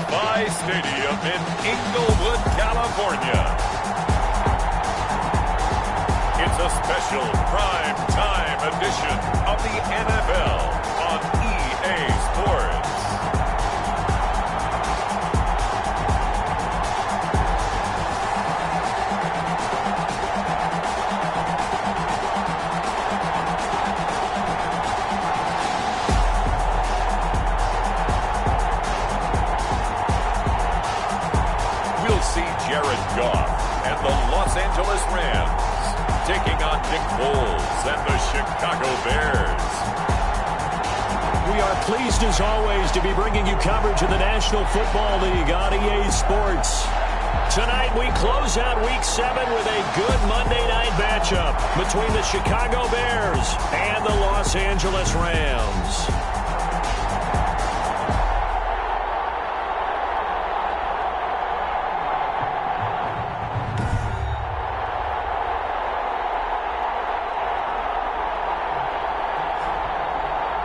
SoFi Stadium in Inglewood, California. It's a special prime time edition of the NFL on EA Sports. Jared Goff and the Los Angeles Rams taking on Nick Foles and the Chicago Bears. We are pleased as always to be bringing you coverage of the National Football League on EA Sports. Tonight we close out Week 7 with a good Monday night matchup between the Chicago Bears and the Los Angeles Rams.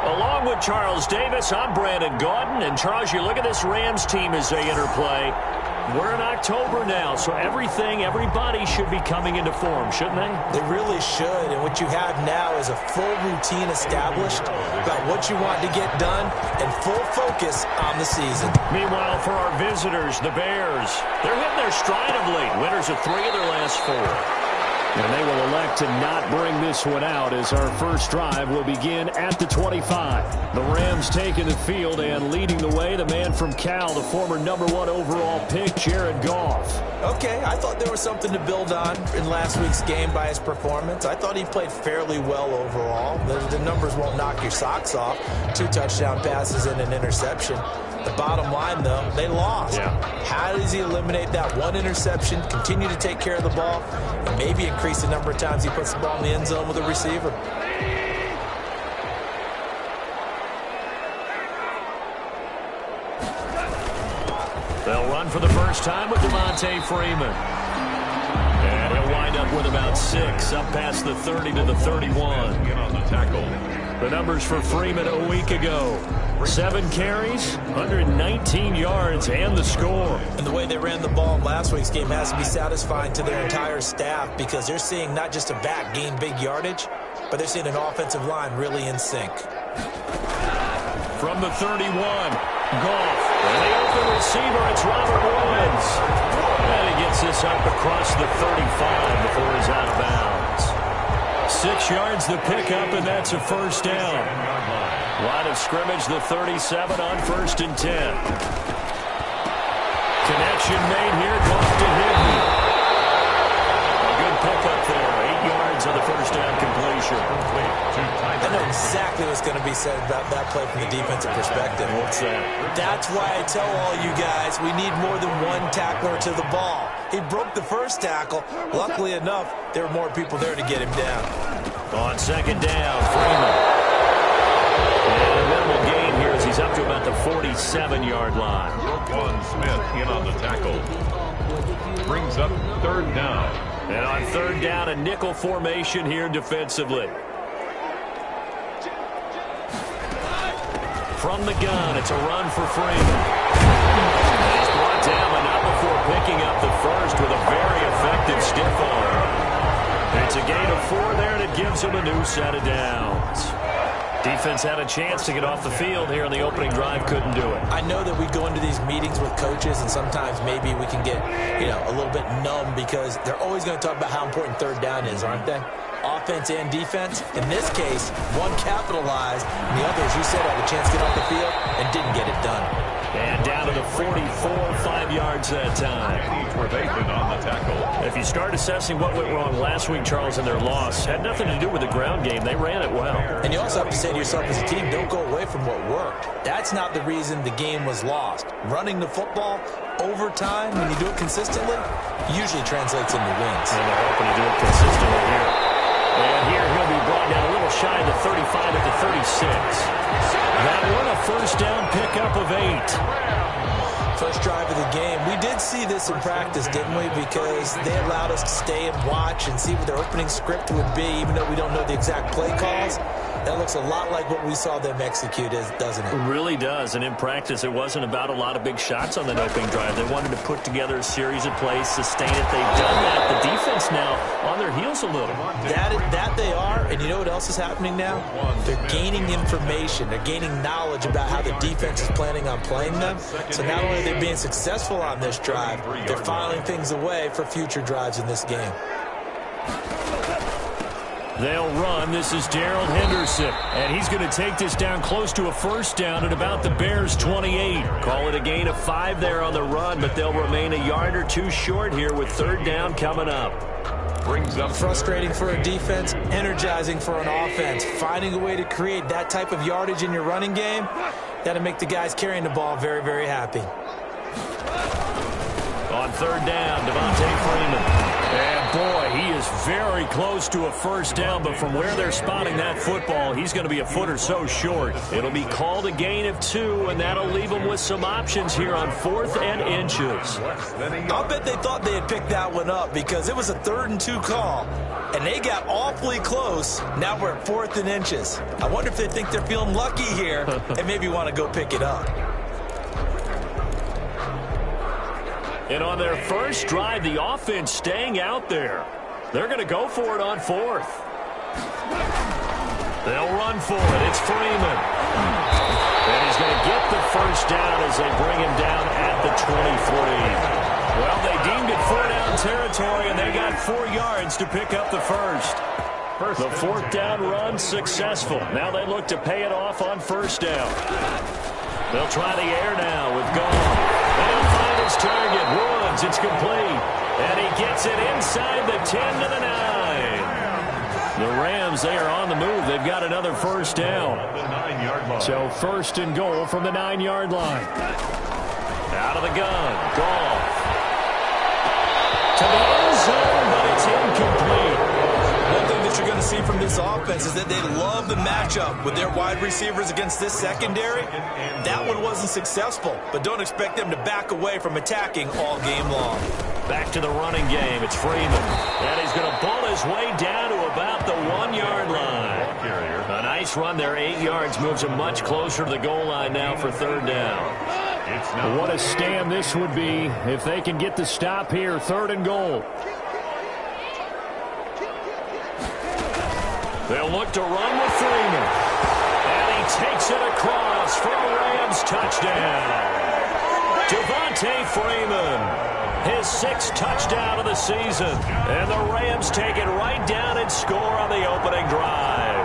Along with Charles Davis, I'm Brandon Gordon. And Charles, you look at this Rams team as they interplay. We're in October now, so everybody should be coming into form, shouldn't they? They really should. And what you have now is a full routine established about what you want to get done and full focus on the season. Meanwhile, for our visitors, the Bears, they're hitting their stride of late. Winners of 3 of their last 4. And they will elect to not bring this one out as our first drive will begin at the 25. The Rams taking the field and leading the way, the man from Cal, the former #1 overall pick, Jared Goff. Okay, I thought there was something to build on in last week's game by his performance. I thought he played fairly well overall. The numbers won't knock your socks off. 2 touchdown passes and an interception. The bottom line, though, they lost. Yeah. How does he eliminate that 1 interception, continue to take care of the ball, and maybe increase the number of times he puts the ball in the end zone with a receiver? They'll run for the first time with Devontae Freeman. And he'll wind up with about 6, up past the 30 to the 31. Get on the tackle. The numbers for Freeman a week ago. 7 carries, 119 yards, and the score. And the way they ran the ball in last week's game has to be satisfying to their entire staff because they're seeing not just a back gain big yardage, but they're seeing an offensive line really in sync. From the 31, Goff. And the open receiver, it's Robert Woods. And he gets this up across the 35 before he's out of bounds. 6 yards the pickup, and that's a first down. Line of scrimmage, the 37 on 1st and 10. Connection made here, Goff to Hidden. A good pickup there, 8 yards on the first down completion. I know exactly what's going to be said about that play from the defensive perspective. What's that? That's why I tell all you guys we need more than 1 tackler to the ball. He broke the first tackle. Luckily enough, there were more people there to get him down. On 2nd down, Freeman. And a minimal gain here as he's up to about the 47-yard line. Roquan Smith in on the tackle. Brings up 3rd down. And on 3rd down, a nickel formation here defensively. From the gun, it's a run for Freeman. And he's brought down, but not before picking up the first with a very effective stiff arm. It's a gain of 4 there, and it gives him a new set of downs. Defense had a chance to get off the field here on the opening drive, couldn't do it. I know that we go into these meetings with coaches, and sometimes maybe we can get, a little bit numb because they're always going to talk about how important 3rd down is, aren't they? Offense and defense. In this case, one capitalized, and the other, as you said, had a chance to get off the field and didn't get it done. And down to the 44, 5 yards that time. Trevathan on the tackle. If you start assessing what went wrong last week, Charles, in their loss, had nothing to do with the ground game. They ran it well. And you also have to say to yourself as a team, don't go away from what worked. That's not the reason the game was lost. Running the football over time, when you do it consistently, usually translates into wins. And they're hoping to do it consistently here. And here he'll be brought down a little shy of the 35 at the 36. That one a first down pickup of 8. First drive of the game. We did see this in practice, didn't we? Because they allowed us to stay and watch and see what their opening script would be, even though we don't know the exact play calls. That looks a lot like what we saw them execute, doesn't it? It really does. And in practice, it wasn't about a lot of big shots on that opening drive. They wanted to put together a series of plays, sustain it. They've done that. The defense now on their heels a little. That they are. And you know what else is happening now? They're gaining information. They're gaining knowledge about how the defense is planning on playing them. So not only are they being successful on this drive, they're filing things away for future drives in this game. They'll run. This is Darrell Henderson. And he's going to take this down close to a first down at about the Bears' 28. Call it a gain of 5 there on the run, but they'll remain a yard or two short here with third down coming up. Brings up frustrating for a defense, energizing for an offense. Finding a way to create that type of yardage in your running game, that'll make the guys carrying the ball very, very happy. On third down, Devontae Freeman. And boy, he is very close to a first down, but from where they're spotting that football, he's going to be a foot or so short. It'll be called a gain of 2, and that'll leave them with some options here on 4th and inches. I'll bet they thought they had picked that one up because it was a 3rd and 2 call, and they got awfully close. Now we're at 4th and inches. I wonder if they think they're feeling lucky here and maybe want to go pick it up. And on their first drive, the offense staying out there. They're going to go for it on 4th. They'll run for it. It's Freeman. And he's going to get the first down as they bring him down at the 23. Well, they deemed it 4-down territory, and they got 4 yards to pick up the first. The 4th down run successful. Now they look to pay it off on first down. They'll try the air now with Goff. They'll find his target. Woods, it's complete. And he gets it inside the 10 to the 9. The Rams, they are on the move. They've got another first down. So first and goal from the 9-yard line. Out of the gun. Goff. To the end zone, but it's incomplete. One thing that you're going to see from this offense is that they love the matchup with their wide receivers against this secondary. That one wasn't successful, but don't expect them to back away from attacking all game long. Back to the running game. It's Freeman. And he's going to bull his way down to about the 1-yard line. A nice run there. 8 yards moves him much closer to the goal line now for third down. What a stand this would be if they can get the stop here. 3rd and goal. They'll look to run with Freeman. And he takes it across for a Rams touchdown. Devontae Freeman, his 6th touchdown of the season. And the Rams take it right down and score on the opening drive.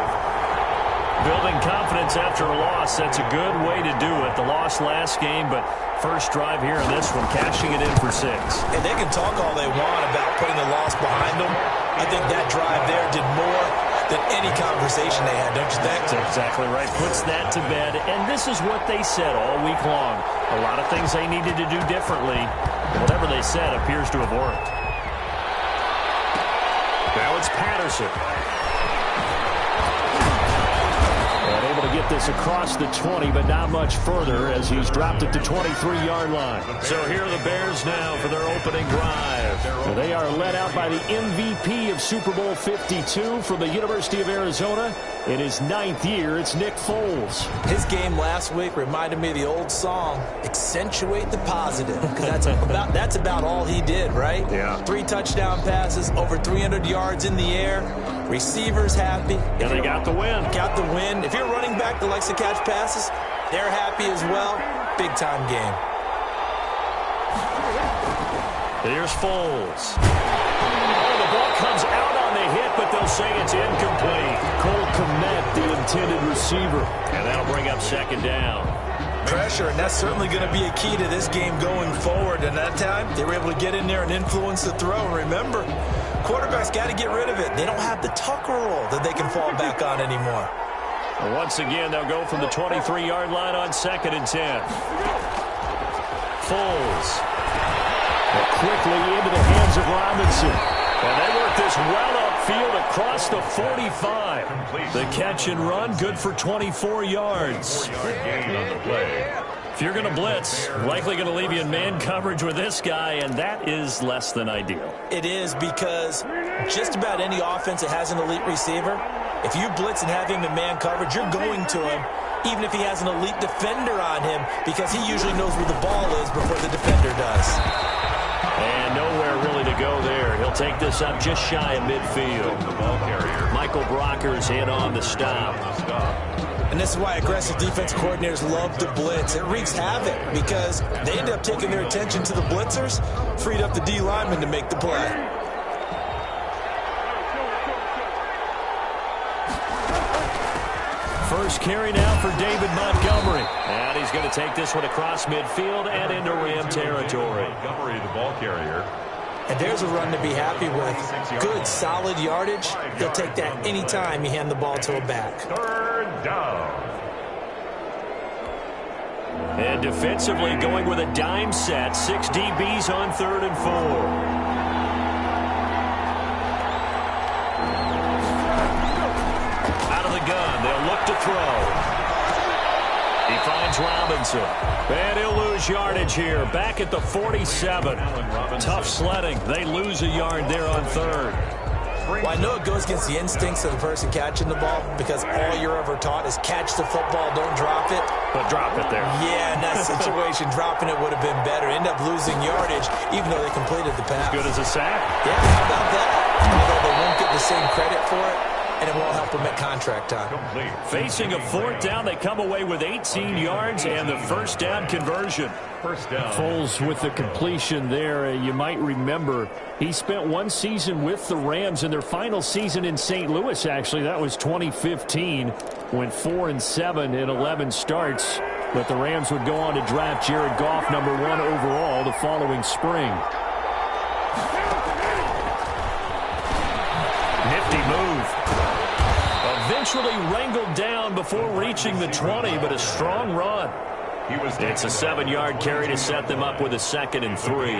Building confidence after a loss, that's a good way to do it. The loss last game, but first drive here in this one, cashing it in for 6. And they can talk all they want about putting the loss behind them. I think that drive there did more than any conversation they had, don't you think? That's exactly right. Puts that to bed. And this is what they said all week long. A lot of things they needed to do differently. Whatever they said appears to have worked. Now it's Patterson. And able to get this across the 20, but not much further as he's dropped at the 23-yard line. So here are the Bears now for their opening drive. They are led out by the MVP of Super Bowl 52 from the University of Arizona. In his 9th year, it's Nick Foles. His game last week reminded me of the old song, Accentuate the Positive, because that's about all he did, right? Yeah. 3 touchdown passes, over 300 yards in the air, receivers happy. And they got the win. Got the win. If you're a running back that likes to catch passes, they're happy as well. Big-time game. Here's Foles. Oh, the ball comes out on the hit, but they'll say it's incomplete. Cole Kmet, the intended receiver. And that'll bring up second down. Pressure, and that's certainly going to be a key to this game going forward. And that time, they were able to get in there and influence the throw. And remember, quarterbacks got to get rid of it. They don't have the Tucker roll that they can fall back on anymore. And once again, they'll go from the 23-yard line on 2nd and 10. Foles. Quickly into the hands of Robinson. And they work this well upfield across the 45. The catch and run, good for 24 yards. If you're going to blitz, likely going to leave you in man coverage with this guy, and that is less than ideal. It is, because just about any offense that has an elite receiver, If you blitz and have him in man coverage, you're going to him, even if he has an elite defender on him, because he usually knows where the ball is before the defender does. And nowhere really to go there. He'll take this up just shy of midfield. The ball carrier. Michael Brocker's in on the stop. And this is why aggressive defense coordinators love to blitz. It wreaks havoc because they end up taking their attention to the blitzers, freed up the D lineman to make the play. First carry now for David Montgomery. And he's going to take this one across midfield and into Ram territory. Montgomery, the ball carrier. And there's a run to be happy with. Good, solid yardage. He'll take that anytime you hand the ball to a back. Third down. And defensively going with a dime set. 6 DBs on 3rd and 4. Gun. They'll look to throw. He finds Robinson. And he'll lose yardage here. Back at the 47. Tough sledding. They lose a yard there on 3rd. Well, I know it goes against the instincts of the person catching the ball because all you're ever taught is catch the football, don't drop it. But drop it there. Yeah, in that situation, dropping it would have been better. End up losing yardage, even though they completed the pass. As good as a sack. Yeah, how about that? Although they won't get the same credit for it, and it won't help them at contract time. Complete. Facing a 4th down, they come away with 18 yards and the first down conversion. First down. Foles with the completion there. You might remember he spent 1 season with the Rams in their final season in St. Louis, actually. That was 2015. Went 4-7 in 11 starts. But the Rams would go on to draft Jared Goff, #1 overall, the following spring. Nifty move. Eventually wrangled down before reaching the 20, but a strong run. It's a 7-yard carry to set them up with a 2nd and 3.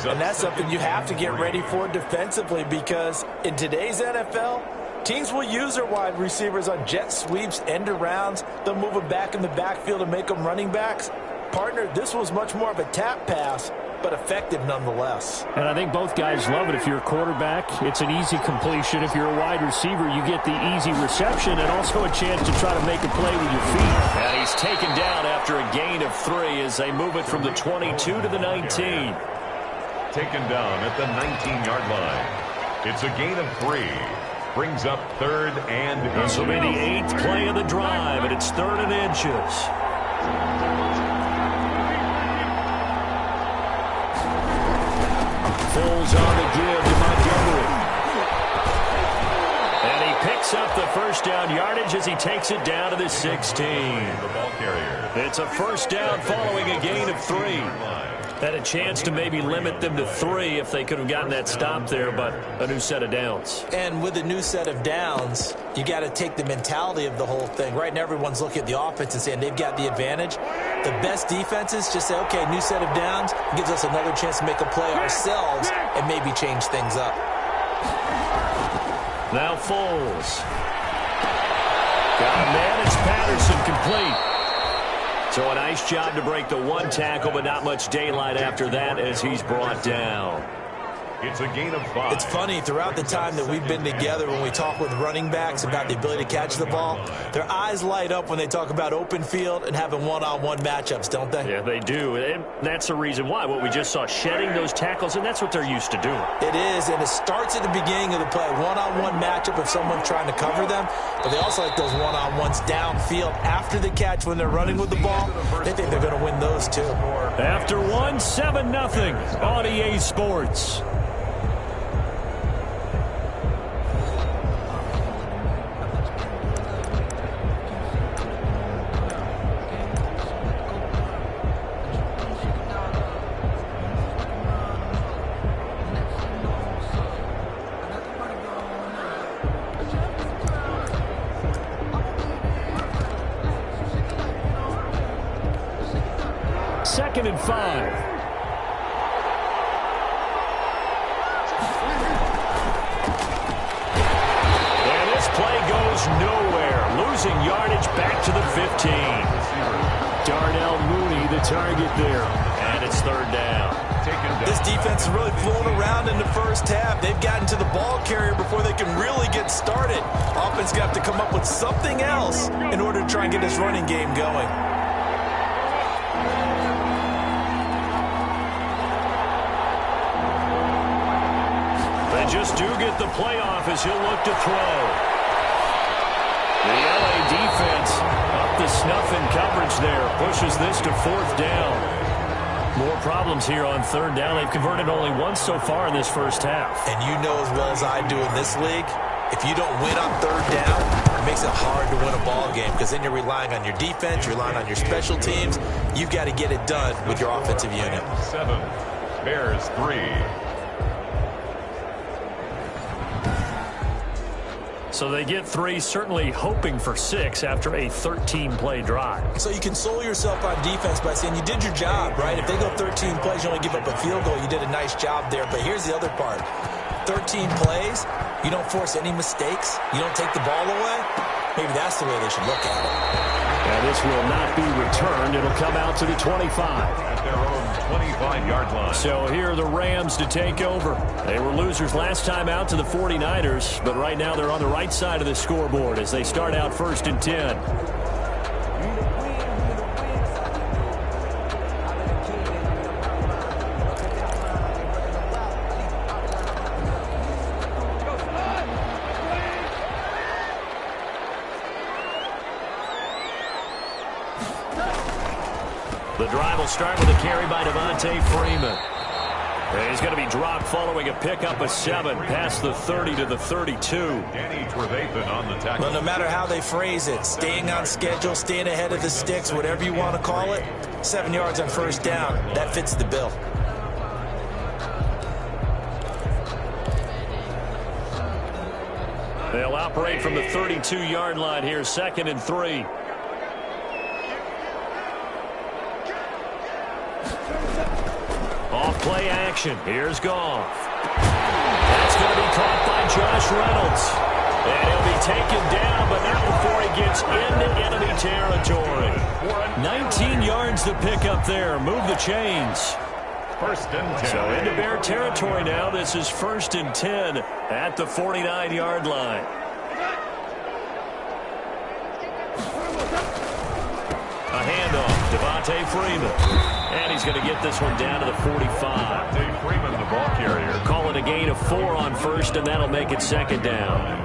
And that's something you have to get ready for defensively because in today's NFL, teams will use their wide receivers on jet sweeps, end arounds. They'll move them back in the backfield and make them running backs. Partner, this was much more of a tap pass, but effective nonetheless. And I think both guys love it. If you're a quarterback, it's an easy completion. If you're a wide receiver, you get the easy reception and also a chance to try to make a play with your feet. And he's taken down after a gain of 3 as they move it from the 22 to the 19. Taken down at the 19-yard line. It's a gain of 3. Brings up 3rd and this will be the 8th play of the drive, and it's 3rd and inches. Foles on the give to Montgomery. And he picks up the first down yardage as he takes it down to the 16. The ball carrier. It's a first down following a gain of 3. Had a chance to maybe limit them to 3 if they could have gotten that stop there, but a new set of downs. And with a new set of downs, you got to take the mentality of the whole thing. Right now, everyone's looking at the offense and saying they've got the advantage. The best defenses just say, okay, new set of downs gives us another chance to make a play ourselves and maybe change things up. Now Foles. Got to manage Patterson complete. So a nice job to break the 1 tackle, but not much daylight after that as he's brought down. It's a gain of 5. It's funny, throughout the time that we've been together when we talk with running backs about the ability to catch the ball, their eyes light up when they talk about open field and having one-on-one matchups, don't they? Yeah, they do. And that's the reason why. What we just saw, shedding those tackles, and that's what they're used to doing. It is, and it starts at the beginning of the play. One-on-one matchup if someone's trying to cover them, but they also like those one-on-ones downfield after the catch when they're running with the ball. They think they're going to win those too. After 1, 7-0 on EA Sports. Second and 5. And this play goes nowhere. Losing yardage back to the 15. Darnell Mooney, the target there. And it's 3rd down. This defense is really flown around in the first half. They've gotten to the ball carrier before they can really get started. Offense got to come up with something else in order to try and get this running game going. They just do get the playoff as he'll look to throw. The LA defense up to snuff in coverage there. Pushes this to 4th down. More problems here on 3rd down. They've converted only once so far in this first half. And you know as well as I do in this league, if you don't win on 3rd down, it makes it hard to win a ball game because then you're relying on your defense, you're relying on your special teams. You've got to get it done with your offensive unit. 7, Bears 3. So they get 3, certainly hoping for 6 after a 13-play drive. So you console yourself on defense by saying you did your job, right? If they go 13 plays, you only give up a field goal, you did a nice job there. But here's the other part. 13 plays, you don't force any mistakes, you don't take the ball away. Maybe that's the way they should look at it. And this will not be returned. It'll come out to the 25. At their own 25-yard line. So here are the Rams to take over. They were losers last time out to the 49ers, but right now they're on the right side of the scoreboard as they start out 1st and 10. The drive will start with a carry by Devontae Freeman. And he's going to be dropped following a pickup of 7 past the 30 to the 32. Danny Trevathan on the tackle. Well, no matter how they phrase it, staying on schedule, staying ahead of the sticks, whatever you want to call it, 7 yards on 1st down, that fits the bill. They'll operate from the 32-yard line here, 2nd and 3. Off play action. Here's Goff. That's going to be caught by Josh Reynolds. And he'll be taken down, but not before he gets into enemy territory. 19 yards to pick up there. Move the chains. 1st and 10. So into Bear territory now. This is 1st and 10 at the 49-yard line. A handoff. Devontae Freeman. And he's going to get this one down to the 45. Devontae Freeman, the ball carrier. Call it a gain of 4 on 1st, and that'll make it 2nd down.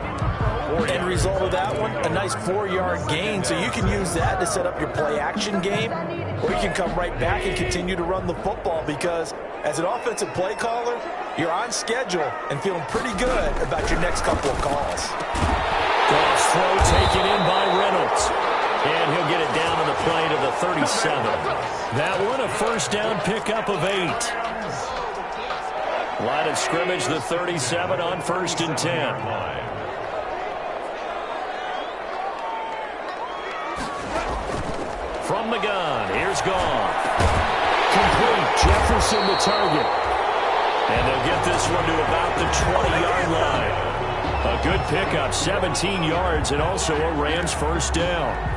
End result of that one, a nice 4-yard gain. So you can use that to set up your play-action game, or you can come right back and continue to run the football because as an offensive play caller, you're on schedule and feeling pretty good about your next couple of calls. Goff's throw taken in by Reynolds. And he'll get it down to the play to the 37. That one, a 1st down pickup of 8. Line of scrimmage, the 37 on 1st and 10. From the gun, here's Goff. Complete, Jefferson the target. And they'll get this one to about the 20-yard line. A good pickup, 17 yards, and also a Rams 1st down.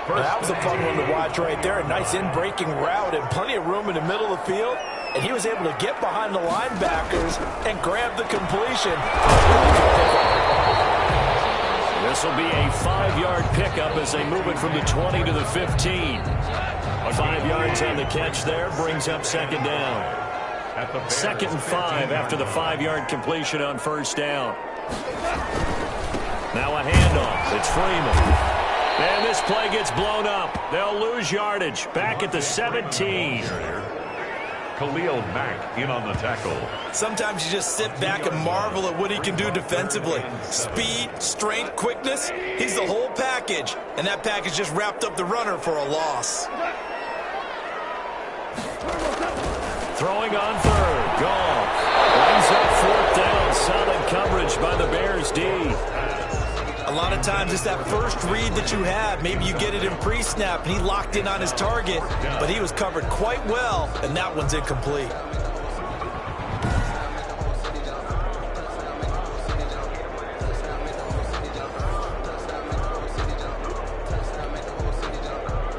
That was a fun one to watch right there. A nice in-breaking route and plenty of room in the middle of the field. And he was able to get behind the linebackers and grab the completion. This will be a 5-yard pickup as they move it from the 20 to the 15. 5 yards on the catch there brings up 2nd down. 2nd and 5 after the 5-yard completion on 1st down. Now a handoff. It's Freeman. And this play gets blown up. They'll lose yardage. Back at the 17. Khalil Mack in on the tackle. Sometimes you just sit back and marvel at what he can do defensively. Speed, strength, quickness. He's the whole package. And that package just wrapped up the runner for a loss. Throwing on 3rd. Goff. Brings up 4th down. Solid coverage by the Bears D. A lot of times it's that first read that you have. Maybe you get it in pre-snap, and he locked in on his target, but he was covered quite well, and that one's incomplete.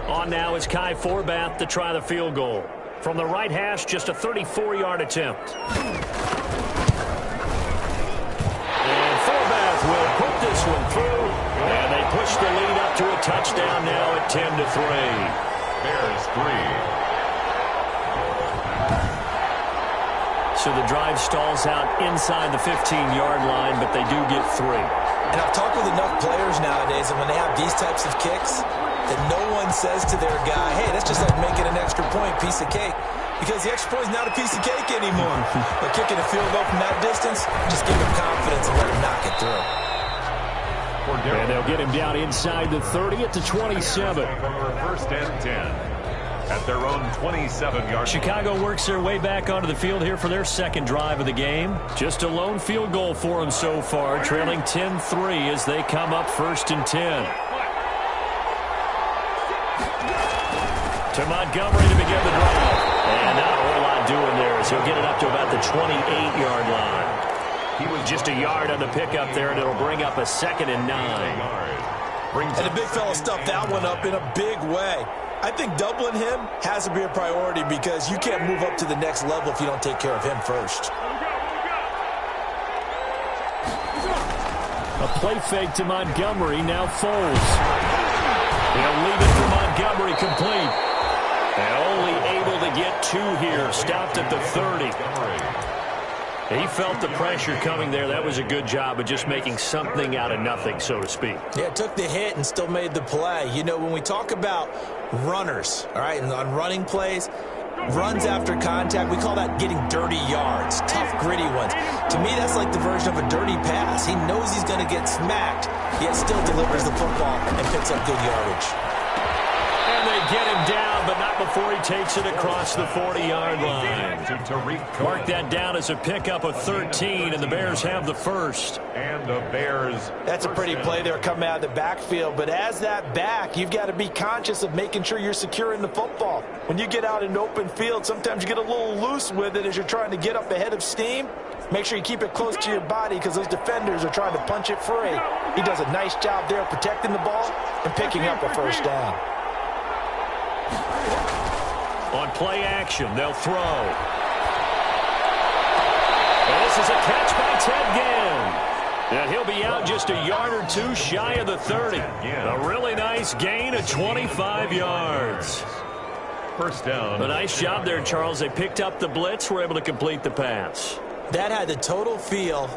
On now is Kai Forbath to try the field goal. From the right hash, just a 34-yard attempt. And Forbath will put this one through. And they push the lead up to a touchdown now at 10-3. Bears 3. So the drive stalls out inside the 15-yard line, but they do get 3. And I've talked with enough players nowadays, and when they have these types of kicks, that no one says to their guy, hey, that's just like making an extra point, piece of cake. Because the extra point is not a piece of cake anymore. But kicking a field goal from that distance, just give him confidence and let him knock it through. And they'll get him down inside the 30 at the 27. First and 10. At their own 27-yard. Chicago works their way back onto the field here for their second drive of the game. Just a lone field goal for them so far, trailing 10-3 as they come up first and 10. To Montgomery to begin the drive. And not a whole lot doing there as he'll get it up to about the 28-yard line. He was just a yard on the pickup there, and it'll bring up a 2nd and 9. And the big fella stuffed that one up in a big way. I think doubling him has to be a priority because you can't move up to the next level if you don't take care of him first. A play fake to Montgomery, now Foles. He'll leave it for Montgomery complete. And only able to get 2 here, stopped at the 30. He felt the pressure coming there. That was a good job of just making something out of nothing, so to speak. Yeah, took the hit and still made the play. You know, when we talk about runners, all right, and on running plays, runs after contact, we call that getting dirty yards, tough, gritty ones. To me, that's like the version of a dirty pass. He knows he's going to get smacked, yet still delivers the football and picks up good yardage. And they get him down, but not before he takes it across the 40-yard line. Mark that down as a pickup of 13, and the Bears have the first. And the Bears. That's a pretty play there coming out of the backfield, but as that back, you've got to be conscious of making sure you're securing the football. When you get out in open field, sometimes you get a little loose with it as you're trying to get up ahead of steam. Make sure you keep it close to your body because those defenders are trying to punch it free. He does a nice job there protecting the ball and picking up a first down. On play action, they'll throw. And this is a catch by Ted Ginn. And he'll be out just a yard or 2 shy of the 30. A really nice gain of 25 yards. First down. A nice job there, Charles. They picked up the blitz, were able to complete the pass. That had the total feel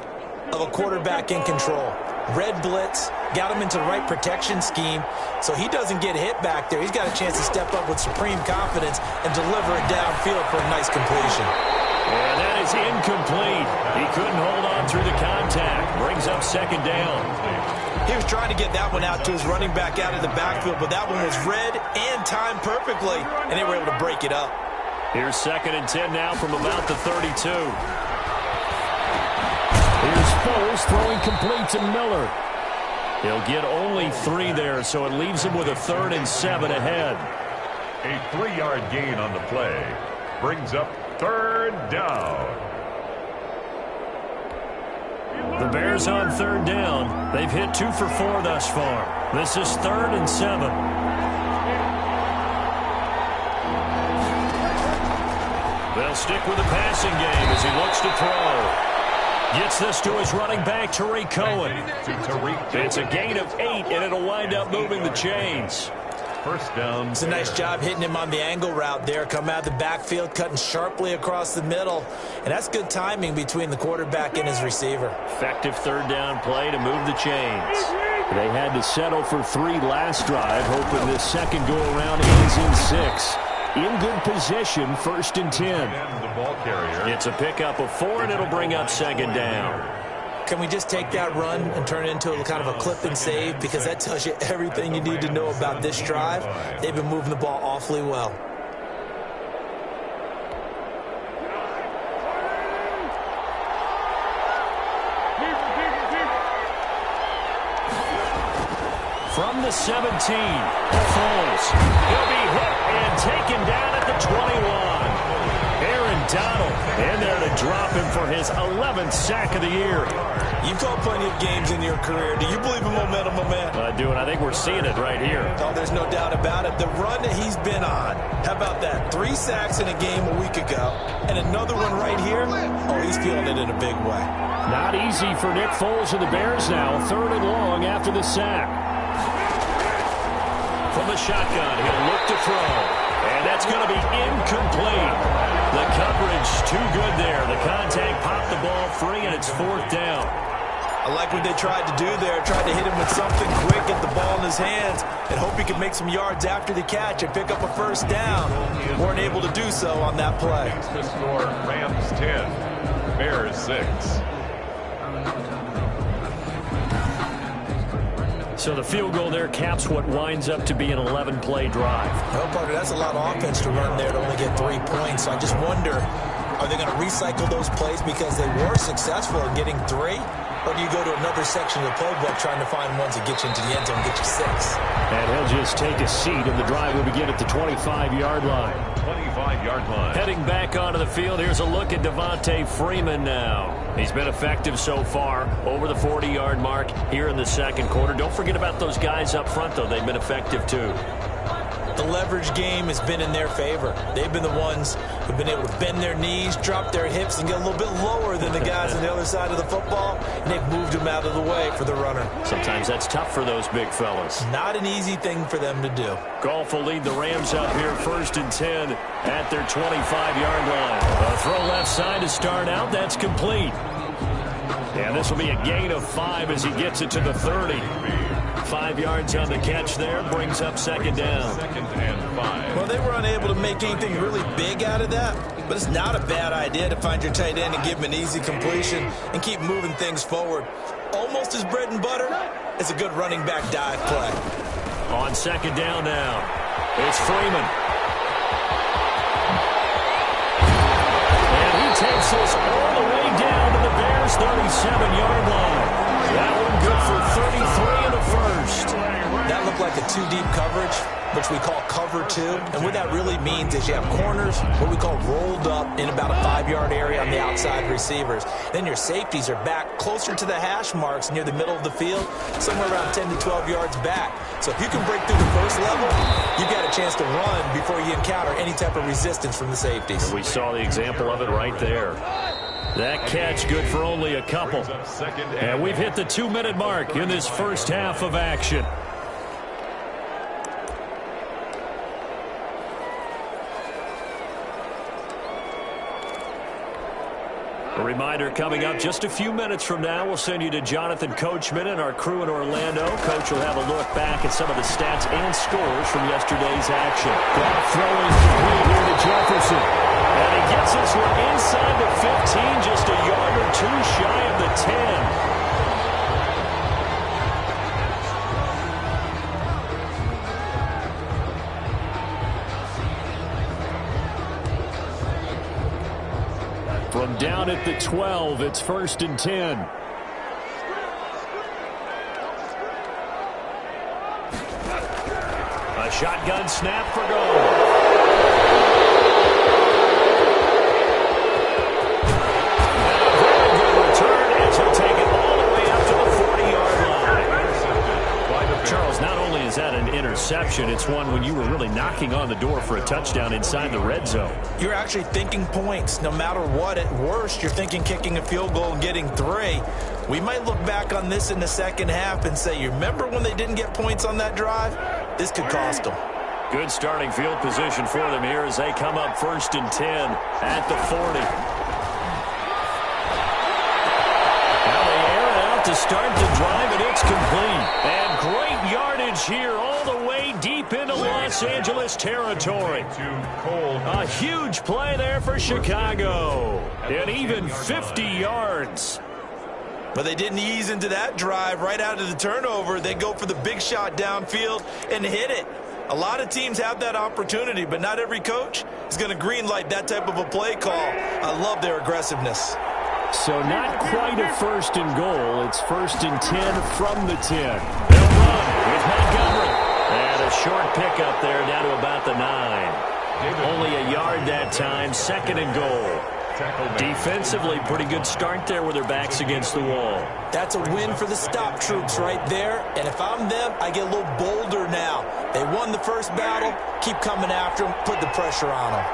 of a quarterback in control. Red blitz, got him into the right protection scheme, so he doesn't get hit back there. He's got a chance to step up with supreme confidence and deliver it downfield for a nice completion. And that is incomplete. He couldn't hold on through the contact. Brings up 2nd down. He was trying to get that one out to his running back out of the backfield, but that one was read and timed perfectly, and they were able to break it up. Here's 2nd and 10 now from about the 32. Here's Foles throwing complete to Miller. He'll get only 3 there, so it leaves him with a 3rd and 7 ahead. A 3-yard gain on the play brings up 3rd down. The Bears on 3rd down. They've hit 2 for 4 thus far. This is 3rd and 7. They'll stick with the passing game as he looks to throw. Gets this to his running back, Tariq Cohen. It's a gain of 8, and it'll wind up moving the chains. First down. It's a nice job hitting him on the angle route there. Come out of the backfield, cutting sharply across the middle. And that's good timing between the quarterback and his receiver. Effective 3rd down play to move the chains. They had to settle for 3 last drive, hoping this second go-around ends in 6. In good position, 1st and 10. The ball carrier. It's a pickup of 4, and it'll bring up 2nd down. Can we just take that run and turn it into a kind of a clip and save? Because that tells you everything you need to know about this drive. They've been moving the ball awfully well. From the 17, Foles. He'll be hit and taken down at the 21. Aaron Donald in there to drop him for his 11th sack of the year. You've called plenty of games in your career. Do you believe in momentum, my man? I do, and I think we're seeing it right here. Oh, there's no doubt about it. The run that he's been on. How about that? 3 sacks in a game a week ago, and another one right here. Oh, he's feeling it in a big way. Not easy for Nick Foles and the Bears now. 3rd and long after the sack. From the shotgun, he'll look to throw. And that's going to be incomplete. The coverage too good there. The contact popped the ball free, and it's 4th down. I like what they tried to do there. Tried to hit him with something quick, get the ball in his hands, and hope he could make some yards after the catch and pick up a 1st down. Weren't able to do so on that play. The score, Rams 10, Bears 6. So the field goal there caps what winds up to be an 11-play drive. Well, Parker, that's a lot of offense to run there to only get 3 points. So I just wonder, are they going to recycle those plays because they were successful in getting 3? Or do you go to another section of the playbook trying to find ones that get you into the end zone and get you 6? And he'll just take a seat, and the drive will begin at the 25-yard line. 25-yard line. Heading back onto the field, here's a look at Devontae Freeman now. He's been effective so far, over the 40-yard mark here in the 2nd quarter. Don't forget about those guys up front, though. They've been effective, too. The leverage game has been in their favor. They've been the ones who've been able to bend their knees, drop their hips, and get a little bit lower than the guys on the other side of the football, and they've moved them out of the way for the runner. Sometimes that's tough for those big fellas. Not an easy thing for them to do. Goff will lead the Rams up here 1st and 10 at their 25-yard line. A throw left side to start out. That's complete. And this will be a gain of 5 as he gets it to the 30. 5 yards on the catch there, brings up 2nd down. 2nd and 5. Well, they were unable to make anything really big out of that, but it's not a bad idea to find your tight end and give him an easy completion and keep moving things forward. Almost as bread and butter as a good running back dive play. On 2nd down now, it's Freeman. And he takes this all the way down to the Bears' 37-yard line. That one good for 33 and a 1st. That looked like a 2-deep coverage, which we call cover 2. And what that really means is you have corners, what we call rolled up in about a 5-yard area on the outside receivers. Then your safeties are back closer to the hash marks near the middle of the field, somewhere around 10 to 12 yards back. So if you can break through the 1st level, you've got a chance to run before you encounter any type of resistance from the safeties. And we saw the example of it right there. That catch good for only a couple. And we've hit the 2-minute mark in this 1st half of action. A reminder coming up just a few minutes from now, we'll send you to Jonathan Coachman and our crew in Orlando. Coach will have a look back at some of the stats and scores from yesterday's action. Goff throwing complete here to Jefferson. And he gets this one inside the 15, just a yard or 2 shy of the 10. From down at the 12, it's 1st and 10. A shotgun snap for goal. He'll take it all the way up to the 40-yard line. Charles, not only is that an interception, it's one when you were really knocking on the door for a touchdown inside the red zone. You're actually thinking points. No matter what, at worst, you're thinking kicking a field goal and getting 3. We might look back on this in the 2nd half and say, you remember when they didn't get points on that drive? This could cost them. Good starting field position for them here as they come up 1st and 10 at the 40. To start the drive, and it's complete. And great yardage here all the way deep into Los Angeles territory. A huge play there for Chicago. And even 50 yards. But they didn't ease into that drive right out of the turnover. They go for the big shot downfield and hit it. A lot of teams have that opportunity, but not every coach is going to greenlight that type of a play call. I love their aggressiveness. So not quite a 1st and goal. It's 1st and 10 from the 10. They'll run with Montgomery. And a short pickup there down to about the 9. Only a yard that time. 2nd and goal. Defensively, pretty good start there with their backs against the wall. That's a win for the stop troops right there. And if I'm them, I get a little bolder now. They won the first battle. Keep coming after them. Put the pressure on them.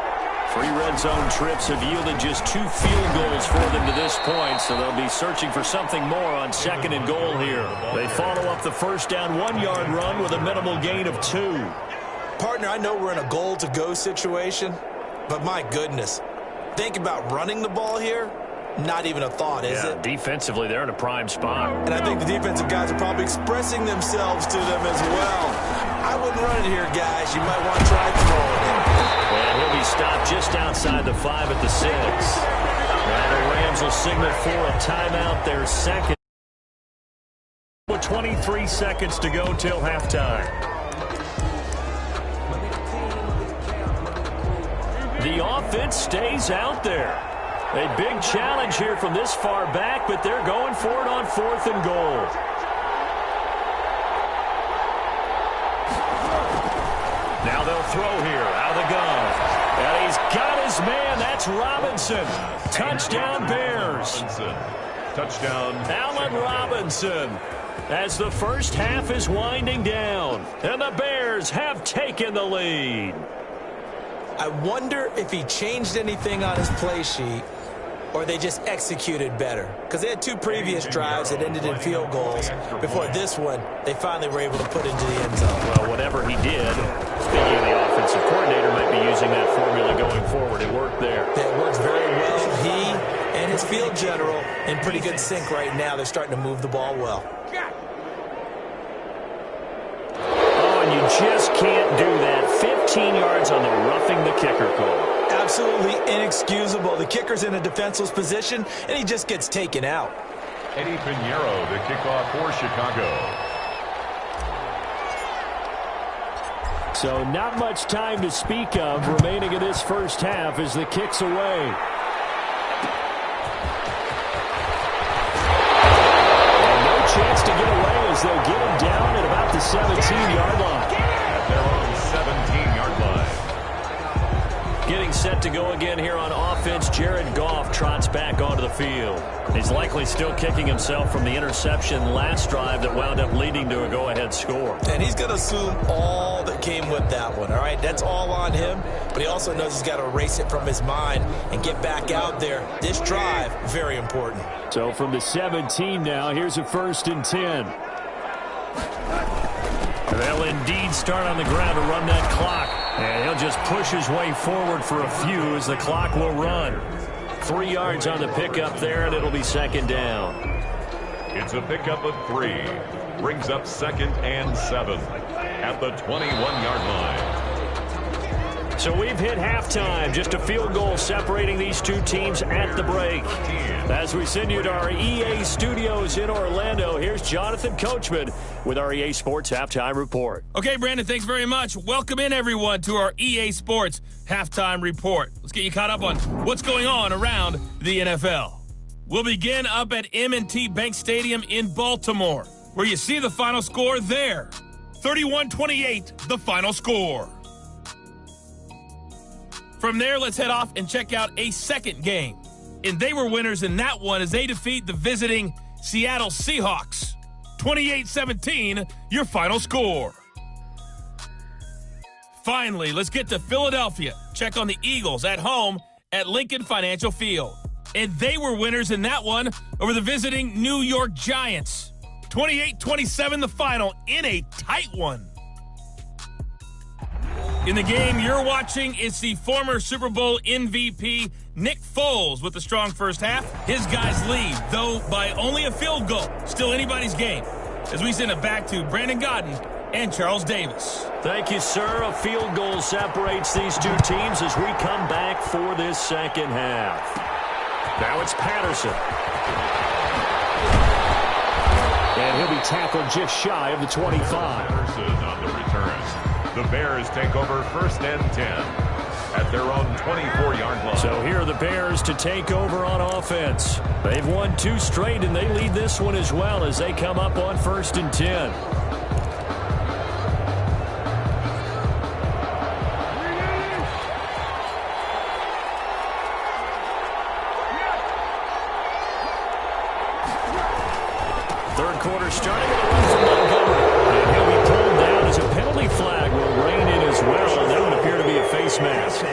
3 red zone trips have yielded just 2 field goals for them to this point, so they'll be searching for something more on 2nd and goal here. They follow up the first down 1-yard run with a minimal gain of 2. Partner, I know we're in a goal-to-go situation, but my goodness, think about running the ball here. Not even a thought, is it? Defensively, they're in a prime spot. And I think the defensive guys are probably expressing themselves to them as well. I wouldn't run it here, guys. You might want to try throwing it. And he'll be stopped just outside the 5 at the 6. Now the Rams will signal for a timeout, their second. With 23 seconds to go till halftime. The offense stays out there. A big challenge here from this far back, but they're going for it on 4th and goal. Now they'll throw here out of the gun. And he's got his man. That's Robinson. Touchdown, Bears. Touchdown. Allen Robinson. As the first half is winding down. And the Bears have taken the lead. I wonder if he changed anything on his play sheet or they just executed better. Because they had 2 previous drives that ended in field goals. Before this one, they finally were able to put into the end zone. Well, whatever he did, speaking of the offensive coordinator, might be using that formula going forward. It worked there. It works very well. He and his field general in pretty good sync right now. They're starting to move the ball well. Oh, and you just can't do that. 15 yards on the roughing the kicker call. Absolutely inexcusable. The kicker's in a defenseless position, and he just gets taken out. Eddie Pinheiro, the kickoff for Chicago. So not much time to speak of remaining in this first half as the kick's away. And no chance to get away as they'll get him down at about the 17-yard line. At their own 17-yard line. Getting set to go again here on offense, Jared Goff trots back onto the field. He's likely still kicking himself from the interception last drive that wound up leading to a go-ahead score. And he's going to assume all that came with that one, all right? That's all on him, but he also knows he's got to erase it from his mind and get back out there. This drive, very important. So from the 17 now, here's a 1st and 10. They'll indeed start on the ground to run that clock. And he'll just push his way forward for a few as the clock will run. 3 yards on the pickup there, and it'll be 2nd down. It's a pickup of 3. Brings up 2nd and 7 at the 21-yard line. So we've hit halftime. Just a field goal separating these 2 teams at the break. As we send you to our EA studios in Orlando, here's Jonathan Coachman with our EA Sports Halftime Report. Okay, Brandon, thanks very much. Welcome in, everyone, to our EA Sports Halftime Report. Let's get you caught up on what's going on around the NFL. We'll begin up at M&T Bank Stadium in Baltimore, where you see the final score there. 31-28, the final score. From there, let's head off and check out a second game. And they were winners in that one as they defeat the visiting Seattle Seahawks. 28-17, your final score. Finally, let's get to Philadelphia. Check on the Eagles at home at Lincoln Financial Field. And they were winners in that one over the visiting New York Giants. 28-27 the final in a tight one. In the game you're watching, it's the former Super Bowl MVP Nick Foles with a strong first half. His guys lead, though by only a field goal. Still anybody's game. As we send it back to Brandon Godden and Charles Davis. Thank you, sir. A field goal separates these 2 teams as we come back for this second half. Now it's Patterson. And he'll be tackled just shy of the 25. Patterson on the return. The Bears take over 1st and 10 at their own 24-yard line. So here are the Bears to take over on offense. They've won 2 straight, and they lead this one as well as they come up on 1st and 10. Third quarter starting with a run from Montgomery. And he'll be pulled down as a penalty flag will rein in as well. And that would appear to be a face mask.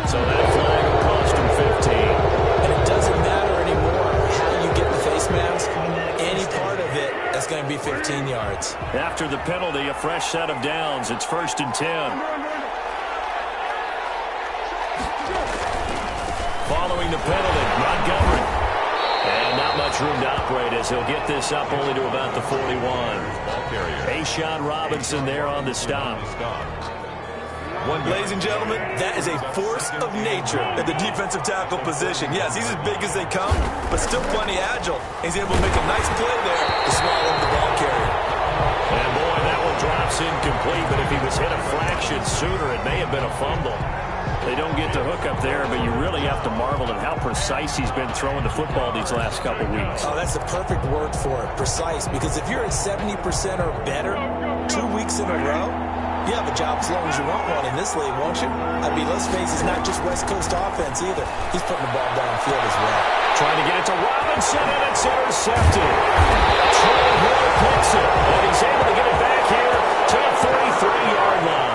So that flag will cost him 15. And it doesn't matter anymore how you get the face mask. Any part of it, that's going to be 15 yards. After the penalty, a fresh set of downs. It's 1st and 10. Following the penalty, Montgomery. And not much room to operate as he'll get this up only to about the 41. A'Shawn Robinson there on the stop. Ladies and gentlemen, that is a force of nature at the defensive tackle position. Yes, he's as big as they come, but still plenty agile. He's able to make a nice play there to swallow the ball carrier. And boy, that one drops incomplete, but if he was hit a fraction sooner, it may have been a fumble. They don't get the hook up there, but you really have to marvel at how precise he's been throwing the football these last couple weeks. Oh, that's the perfect word for it, precise, because if you're at 70% or better 2 weeks in a row, you have a job as long as you want one in this league, won't you? I mean, let's face it, it's not just West Coast offense either. He's putting the ball downfield as well. Trying to get it to Robinson, and it's intercepted. Trey Hill picks it, and he's able to get it back here to the 33-yard line.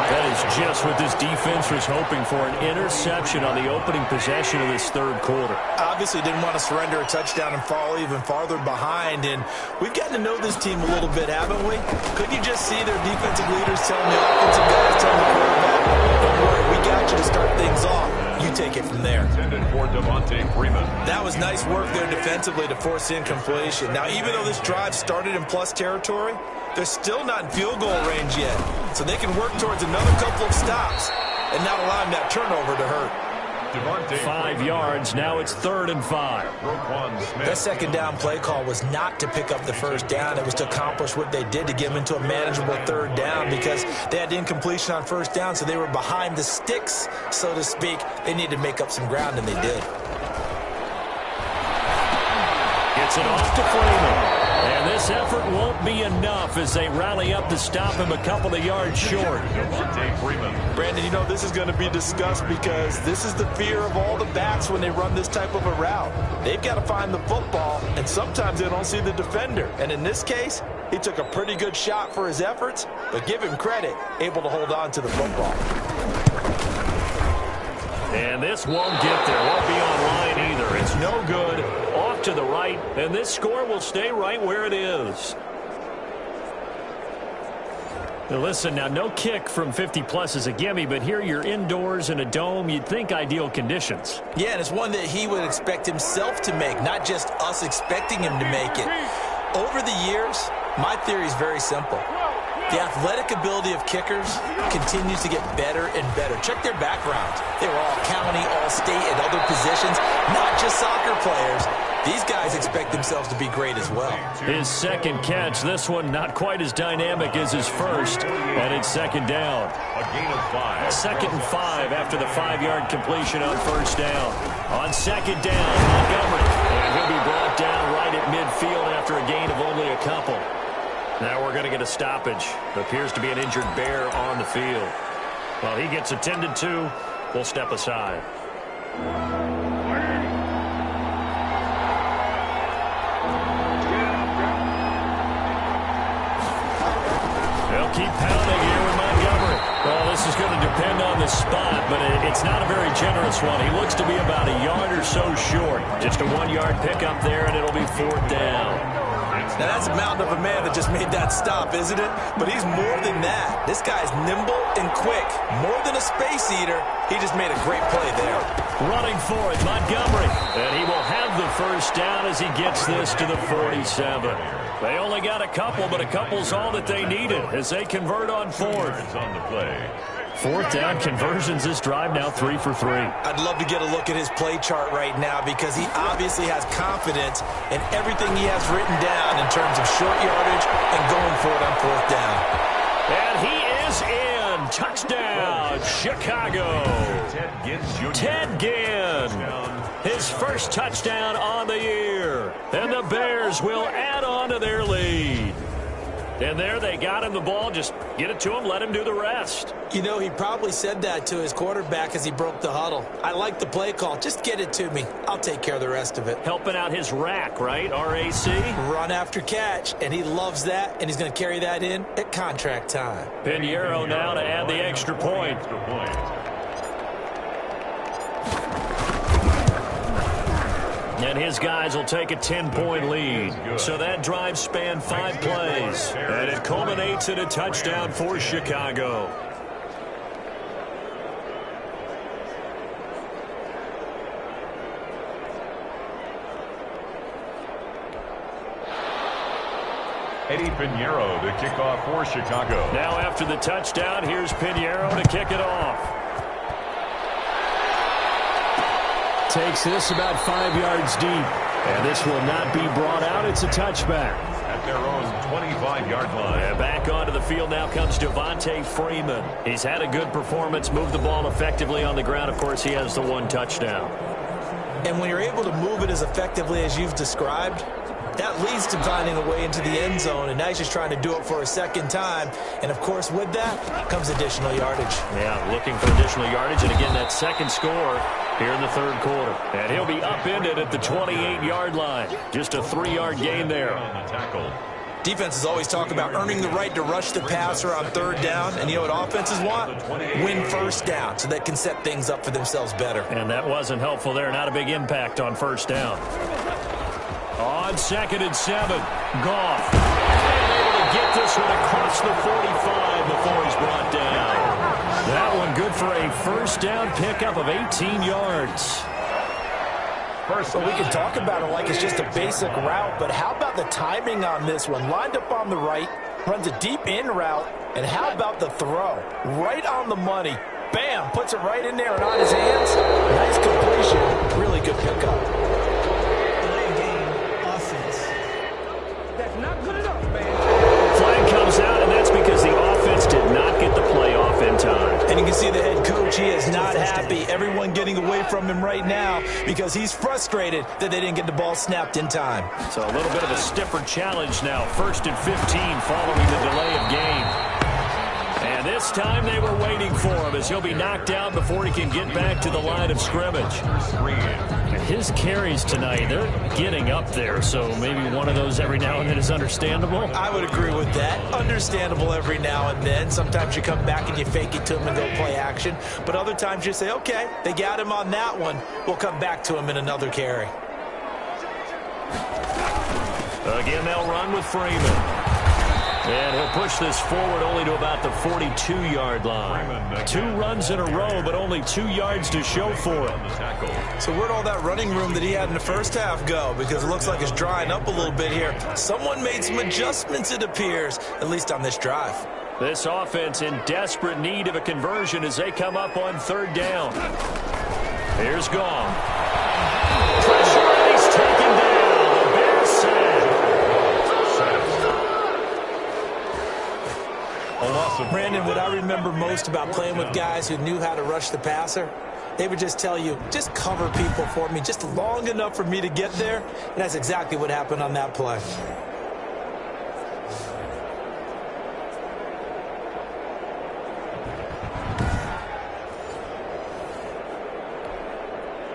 That is just what this defense was hoping for, an interception on the opening possession of this third quarter. Obviously didn't want to surrender a touchdown and fall even farther behind, and we've gotten to know this team a little bit, haven't we? Couldn't you just see their defensive leaders telling the offensive guys, telling the quarterback, don't worry, we got you to start things off. You take it from there. That was nice work there defensively to force incompletion. Now, even though this drive started in plus territory, they're still not in field goal range yet. So they can work towards another couple of stops and not allowing that turnover to hurt. 5 yards. Now it's 3rd and 5. That second down play call was not to pick up the first down. It was to accomplish what they did to get them into a manageable 3rd down because they had incompletion on first down, so they were behind the sticks, so to speak. They needed to make up some ground, and they did. Gets it off to Freeman. And this effort won't be enough as they rally up to stop him a couple of yards short. Brandon, you know this is going to be discussed because this is the fear of all the backs when they run this type of a route. They've got to find the football, and sometimes they don't see the defender. And in this case, he took a pretty good shot for his efforts, but give him credit, able to hold on to the football. And this won't get there. Won't be online either. It's no good. Off to the right, and this score will stay right where it is. Now listen, now no kick from 50-plus is a gimme, but here you're indoors in a dome. You'd think ideal conditions. Yeah, and it's one that he would expect himself to make, not just us expecting him to make it. Over the years, my theory is very simple. The athletic ability of kickers continues to get better and better. Check their background. They were all county, all state, and other positions, not just soccer players. These guys expect themselves to be great as well. His second catch, this one not quite as dynamic as his first, and it's 2nd down. A gain of 5. 2nd and 5 after the 5-yard completion on first down. On 2nd down, Montgomery. And he'll be brought down right at midfield after a gain of only a couple. Now we're going to get a stoppage. Appears to be an injured bear on the field. Well, he gets attended to. We'll step aside. They'll keep pounding here with Montgomery. Well, this is going to depend on the spot, but it's not a very generous one. He looks to be about a yard or so short. Just a 1-yard pickup there, and it'll be 4th down. Now, that's a mountain of a man that just made that stop, isn't it? But he's more than that. This guy's nimble and quick. More than a space eater, he just made a great play there. Running for it, Montgomery. And he will have the first down as he gets this to the 47. They only got a couple, but a couple's all that they needed as they convert on 4th. On the play. 4th down conversions this drive now 3 for 3. I'd love to get a look at his play chart right now because he obviously has confidence in everything he has written down in terms of short yardage and going for it on 4th down. And he is in. Touchdown, Chicago. Ted Ginn. His first touchdown on the year. And the Bears will add on to their lead. And there they got him the ball. Just get it to him, let him do the rest. You know, he probably said that to his quarterback as he broke the huddle. I like the play call. Just get it to me. I'll take care of the rest of it. Helping out his rack, right? RAC? Run after catch, and he loves that, and he's going to carry that in at contract time. Pinheiro now to add the extra point. And his guys will take a 10-point lead. So that drive spanned 5 plays. And it culminates in a touchdown for Chicago. Eddie Pinheiro to kick off for Chicago. Now after the touchdown, here's Pinheiro to kick it off. Takes this about 5 yards deep. And this will not be brought out. It's a touchback. At their own 25-yard line. And back onto the field now comes Devontae Freeman. He's had a good performance, moved the ball effectively on the ground. Of course, he has the 1 touchdown. And when you're able to move it as effectively as you've described, that leads to finding a way into the end zone, and now he's just trying to do it for a second time. And, of course, with that comes additional yardage. Yeah, looking for additional yardage, and again, that second score here in the third quarter. And he'll be upended at the 28-yard line. Just a 3-yard gain there. On the tackle. Defenses always talk about earning the right to rush the passer on third down, and you know what offenses want? Win first down, so they can set things up for themselves better. And that wasn't helpful there. Not a big impact on first down. On 2nd and 7, Goff. And able to get this one across the 45 before he's brought down. That one good for a first down pickup of 18 yards. So we can talk about it like it's just a basic route, but how about the timing on this one? Lined up on the right, runs a deep in route, and how about the throw? Right on the money. Bam, puts it right in there and on his hands. Nice completion. Really good pickup. Flag comes out, and that's because the offense did not get the play off in time. And you can see the head coach, he is not happy. Everyone getting away from him right now because he's frustrated that they didn't get the ball snapped in time. So a little bit of a stiffer challenge now. 1st and 15 following the delay of game. And this time they were waiting for him as he'll be knocked out before he can get back to the line of scrimmage. His carries tonight, they're getting up there, so maybe one of those every now and then is understandable. I would agree with that. Understandable every now and then. Sometimes you come back and you fake it to him and go play action. But other times you say, okay, they got him on that one. We'll come back to him in another carry. Again, they'll run with Freeman. And he'll push this forward only to about the 42-yard line. 2 runs in a row, but only 2 yards to show for it. So where'd all that running room that he had in the first half go? Because it looks like it's drying up a little bit here. Someone made some adjustments, it appears, at least on this drive. This offense in desperate need of a conversion as they come up on 3rd down. Here's Gong. Pressure, and he's taken down. The Bears sack. Brandon, what I remember most about playing with guys who knew how to rush the passer, they would just tell you, just cover people for me, just long enough for me to get there. And that's exactly what happened on that play.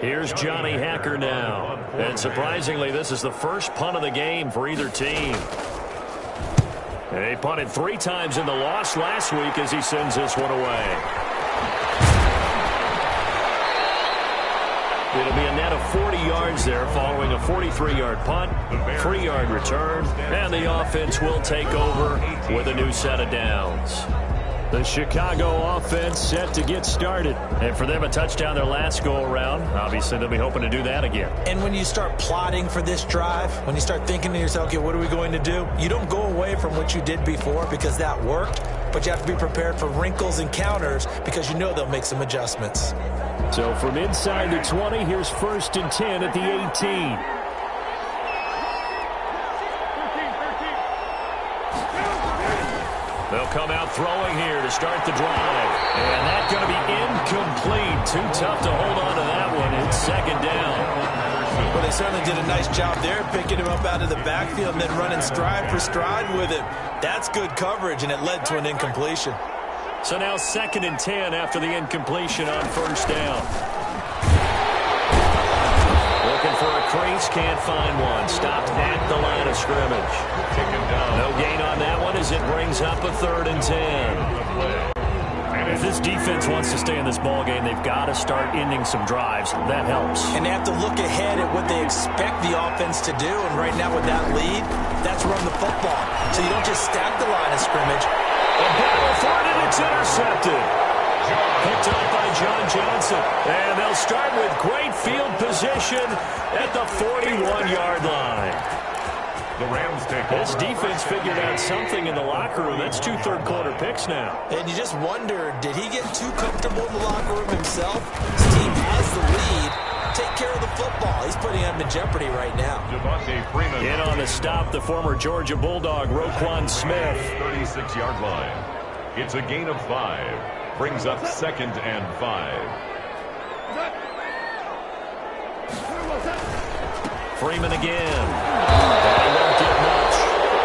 Here's Johnny Hacker now. And surprisingly, this is the first punt of the game for either team. They punted 3 times in the loss last week as he sends this one away. It'll be a net of 40 yards there following a 43-yard punt, 3-yard return, and the offense will take over with a new set of downs. The Chicago offense set to get started. And for them, a touchdown their last go-around. Obviously, they'll be hoping to do that again. And when you start plotting for this drive, when you start thinking to yourself, okay, what are we going to do? You don't go away from what you did before because that worked, but you have to be prepared for wrinkles and counters because you know they'll make some adjustments. So from inside the 20, here's 1st and 10 at the 18. They'll come out throwing here to start the drive. And that's going to be incomplete. Too tough to hold on to that one. It's 2nd down. Well, they certainly did a nice job there, picking him up out of the backfield and then running stride for stride with him. That's good coverage, and it led to an incompletion. So now 2nd and 10 after the incompletion on 1st down. Looking for a crease, can't find one. Stopped at the line of scrimmage. No gain on that one as it brings up a 3rd and 10. If this defense wants to stay in this ball game, they've got to start ending some drives. That helps. And they have to look ahead at what they expect the offense to do. And right now with that lead, that's run the football. So you don't just stack the line of scrimmage. A battle for it, and it's intercepted. Picked up by John Johnson. And they'll start with great field position at the 41-yard line. The Rams take This defense figured out something in the locker room. That's 2 third-quarter picks now. And you just wonder, did he get too comfortable in the locker room himself? His team has the lead. Take care of the football. He's putting them in jeopardy right now. In on the stop, the former Georgia Bulldog, Roquan Smith. 36-yard line. It's a gain of 5. Brings up 2nd and 5. Freeman again. They won't get much.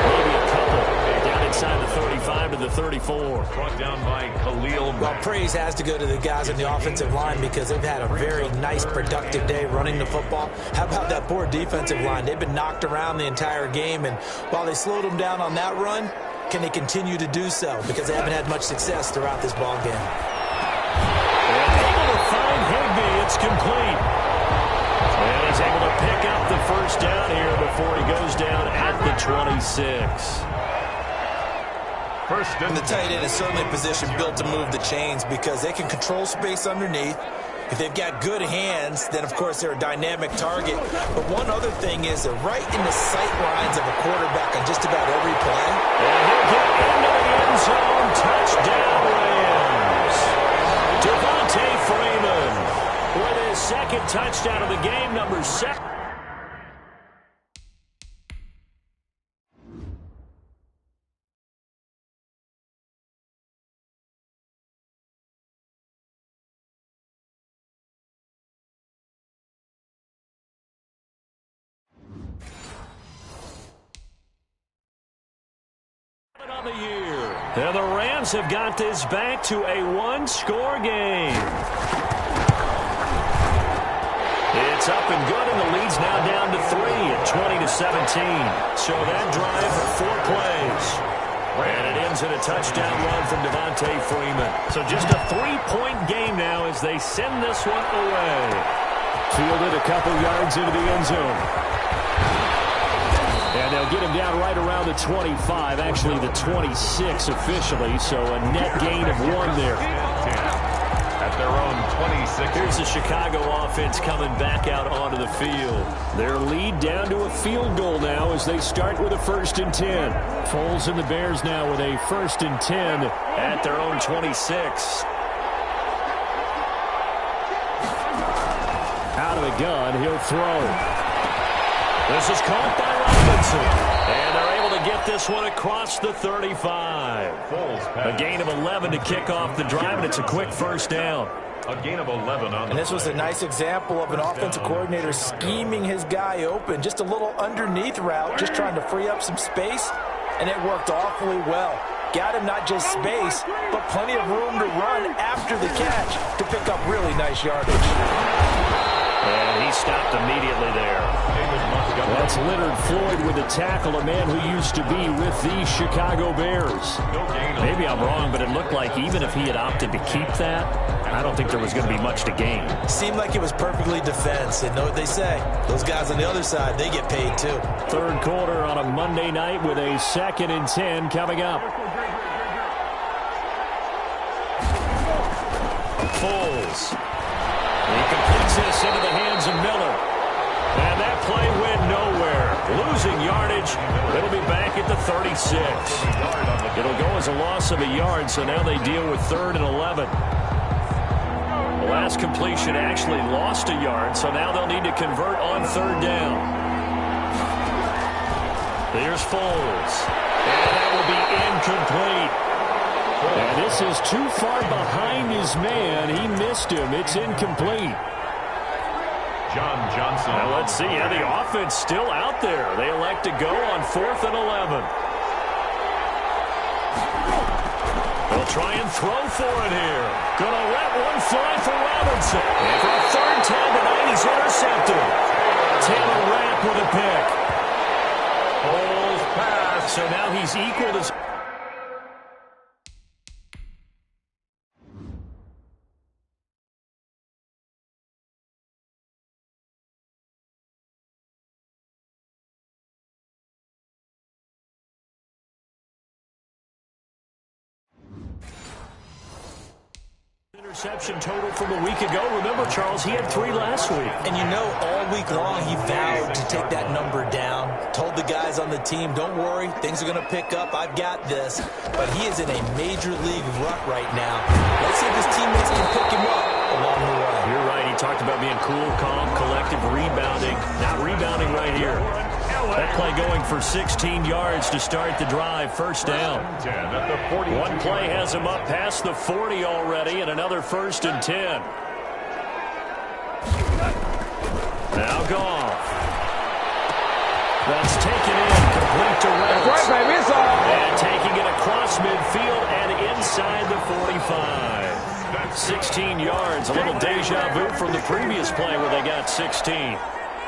Maybe a couple. Down inside the 35 to the 34. Brought down by Khalil Mack. Well, praise has to go to the guys on the offensive line because they've had a very nice, productive day running the football. How about that poor defensive line? They've been knocked around the entire game, and while they slowed them down on that run, can they continue to do so? Because they haven't had much success throughout this ball game. And able to find Higbee. It's complete. And he's able to pick up the 1st down here before he goes down at the 26. And the tight end is certainly a position built to move the chains because they can control space underneath. If they've got good hands, then, of course, they're a dynamic target. But one other thing is they're right in the sight lines of a quarterback on just about every play. And he'll get into the end zone. Touchdown, Rams. Devontae Freeman with his 2nd touchdown of the game, number 7. On the year. And the Rams have got this back to a 1-score game. It's up and good, and the lead's now down to 3 at 20-17. So that drive, 4 plays. And it ends in a touchdown run from Devontae Freeman. So just a 3-point game now as they send this one away. Fielded a couple yards into the end zone. And they'll get him down right around the 25, actually the 26 officially, so a net gain of 1 there. At their own 26. Here's the Chicago offense coming back out onto the field. Their lead down to a field goal now as they start with a 1st and 10. Foles and the Bears now with a 1st and 10 at their own 26. Out of the gun, he'll throw. This is caught by Robinson. And they're able to get this one across the 35. A gain of 11 to kick off the drive, and it's a quick 1st down. A gain of 11 on the And this was a nice example of an offensive coordinator scheming his guy open. Just a little underneath route, just trying to free up some space, and it worked awfully well. Got him not just space, but plenty of room to run after the catch to pick up really nice yardage. And he stopped immediately there. That's Leonard Floyd with a tackle, a man who used to be with the Chicago Bears. Maybe I'm wrong, but it looked like even if he had opted to keep that, I don't think there was going to be much to gain. Seemed like it was perfectly defense. And know what they say? Those guys on the other side, they get paid too. 3rd quarter on a Monday night with a 2nd and 10 coming up. Foles. He completes this into the hands of Miller. And that play went nowhere. Losing yardage. It'll be back at the 36. It'll go as a loss of a yard, so now they deal with 3rd and 11. The last completion actually lost a yard, so now they'll need to convert on 3rd down. Here's Foles. And that will be incomplete. And this is too far behind his man. He missed him. It's incomplete. John Johnson. Now let's see. Yeah, the offense still out there. They elect to go on 4th and 11. They'll try and throw for it here. Gonna let one fly for Robinson. And for a 3rd time tonight, he's intercepted. Taylor Rapp with a pick. Ball's pass. So now he's equal to... Interception total from a week ago. Remember, Charles, he had 3 last week. And you know, all week long he vowed to take that number down. Told the guys on the team, don't worry, things are going to pick up. I've got this. But he is in a major league rut right now. Let's see if his teammates can pick him up along the way. You're right. He talked about being cool, calm, collective, rebounding. Not rebounding right here. That play going for 16 yards to start the drive. 1st down. One play has him up past the 40 already, and another 1st and 10. Now Goff. That's taken in, complete to Reynolds. That's right, baby. It's all. And taking it across midfield and inside the 45. 16 yards, a little deja vu from the previous play where they got 16.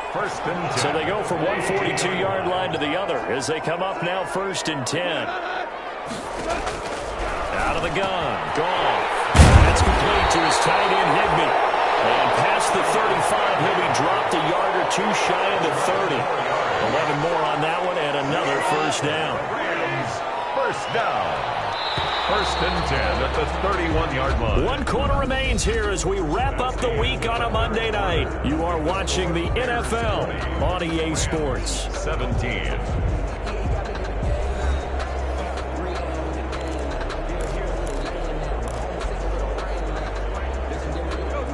1st and 10. So they go from one 42-yard line to the other as they come up now 1st and 10. Out of the gun. Goff. That's complete to his tight end, Higbee. And past the 35, he'll be dropped a yard or 2 shy of the 30. 11 more on that one and another 1st down. 1st down. 1st and 10 at the 31-yard line. 1 quarter remains here as we wrap up the week on a Monday night. You are watching the NFL on EA Sports. 17.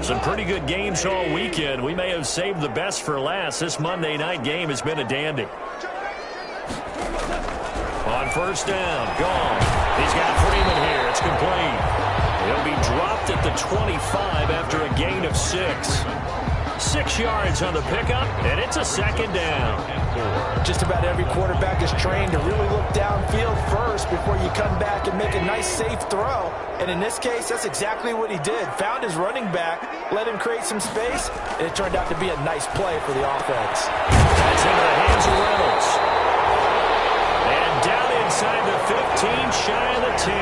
Some pretty good games all weekend. We may have saved the best for last. This Monday night game has been a dandy. On 1st down, gone. He's got Freeman here. It's complete. He'll be dropped at the 25 after a gain of 6. 6 yards on the pickup, and it's a 2nd down. Just about every quarterback is trained to really look downfield first before you come back and make a nice, safe throw. And in this case, that's exactly what he did. Found his running back, let him create some space, and it turned out to be a nice play for the offense. That's into the hands of Reynolds. And down inside the 15, shy of the 10.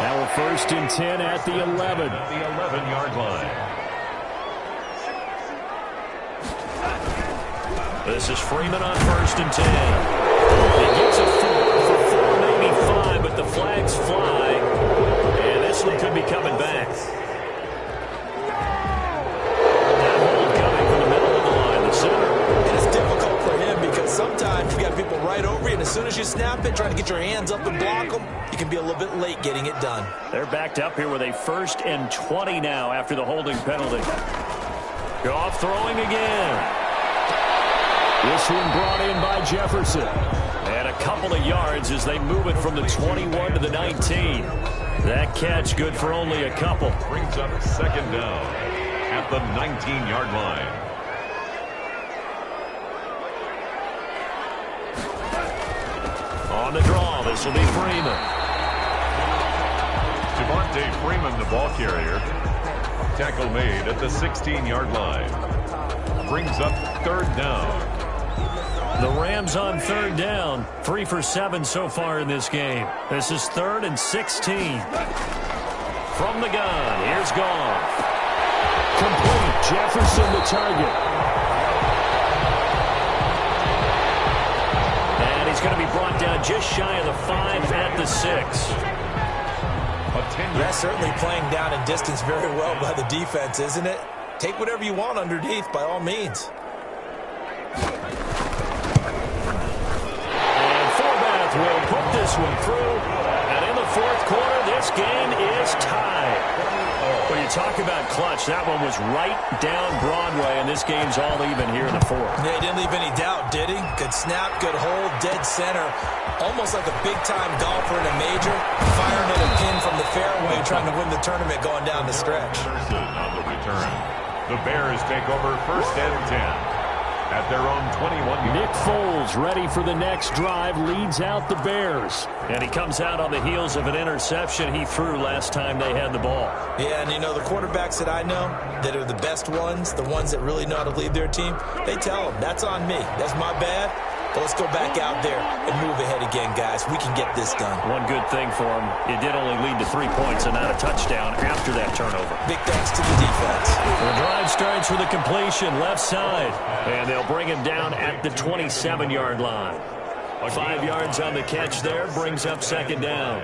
Now a 1st and 10 at the 11. The 11-yard line. This is Freeman on 1st and 10. He gets a 4 for 4, maybe 5, but the flags fly. And this one could be coming back. That hold coming from the middle of the line, the center. And it's difficult for him because sometimes you got people right over you, and as soon as you snap it, trying to get your hands up and block them, you can be a little bit late getting it done. They're backed up here with a 1st and 20 now after the holding penalty. Goff throwing again. This one brought in by Jefferson. And a couple of yards as they move it from the 21 to the 19. That catch good for only a couple. Brings up 2nd down at the 19-yard line. On the draw, this will be Freeman. Devontae Freeman, the ball carrier. Tackle made at the 16-yard line. Brings up 3rd down. The Rams on 3rd down. 3 for 7 so far in this game. This is 3rd and 16. From the gun, here's Goff. Complete. Jefferson the target. And he's going to be brought down just shy of the 5 at the 6. That's certainly playing down in distance very well by the defense, isn't it? Take whatever you want underneath, by all means. Will put this one through, and in the 4th quarter, this game is tied. When you talk about clutch, that one was right down Broadway, and this game's all even here in the 4th. Yeah, he didn't leave any doubt, did he? Good snap, good hold, dead center. Almost like a big-time golfer in a major, firing at a pin from the fairway, trying to win the tournament going down the stretch. On the return. The Bears take over 1st and 10 at their own 21. Nick Foles ready for the next drive, leads out the Bears. And he comes out on the heels of an interception he threw last time they had the ball. Yeah, and you know, the quarterbacks that I know that are the best ones, the ones that really know how to lead their team, they tell them, that's on me. That's my bad. But let's go back out there and move ahead again, guys. We can get this done. One good thing for him, it did only lead to 3 points and not a touchdown after that turnover. Big thanks to the defense. The drive starts with a completion left side, and they'll bring him down at the 27-yard line. 5 yards on the catch there, brings up 2nd down.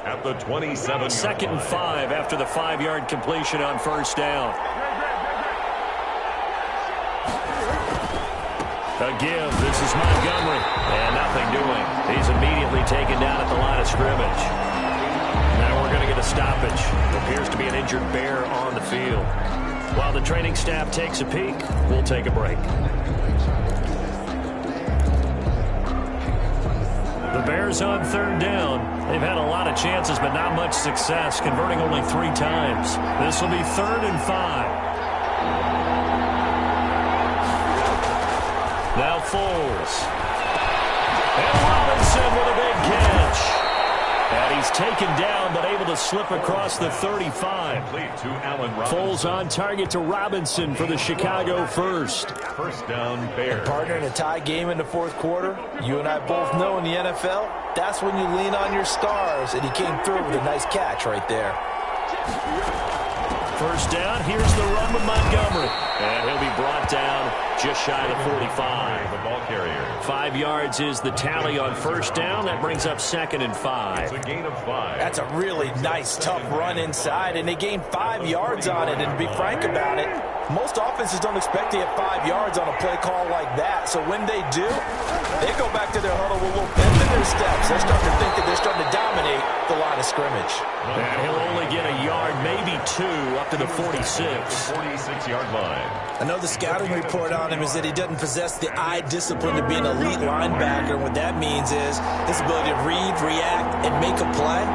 At the 27. 2nd and 5 after the 5-yard completion on 1st down. A give. This is Montgomery. And nothing doing. He's immediately taken down at the line of scrimmage. Now we're going to get a stoppage. It appears to be an injured Bear on the field. While the training staff takes a peek, we'll take a break. The Bears on 3rd down. They've had a lot of chances, but not much success, converting only 3 times. This will be 3rd and 5. Now Foles. And Robinson with a big catch. And he's taken down, but able to slip across the 35. Foles on target to Robinson for the Chicago first. 1st down, Bears. Partner, in a tie game in the 4th quarter, you and I both know in the NFL, that's when you lean on your stars, and he came through with a nice catch right there. 1st down, here's the run with Montgomery. And he'll be brought down just shy of the 45. The ball carrier. 5 yards is the tally on 1st down. That brings up 2nd and 5. It's a gain of 5. That's a really nice, tough run inside, and they gained 5 yards on it. And to be frank about it, most offenses don't expect to get 5 yards on a play call like that. So when they do, they go back to their huddle with a little bend in their steps. They're starting to think that they're starting to dominate the line of scrimmage. And he'll only get a yard, maybe 2, up to the 46. 46-yard line. I know the scouting report on him is that he doesn't possess the eye discipline to be an elite linebacker. And what that means is his ability to read, react, and make a play.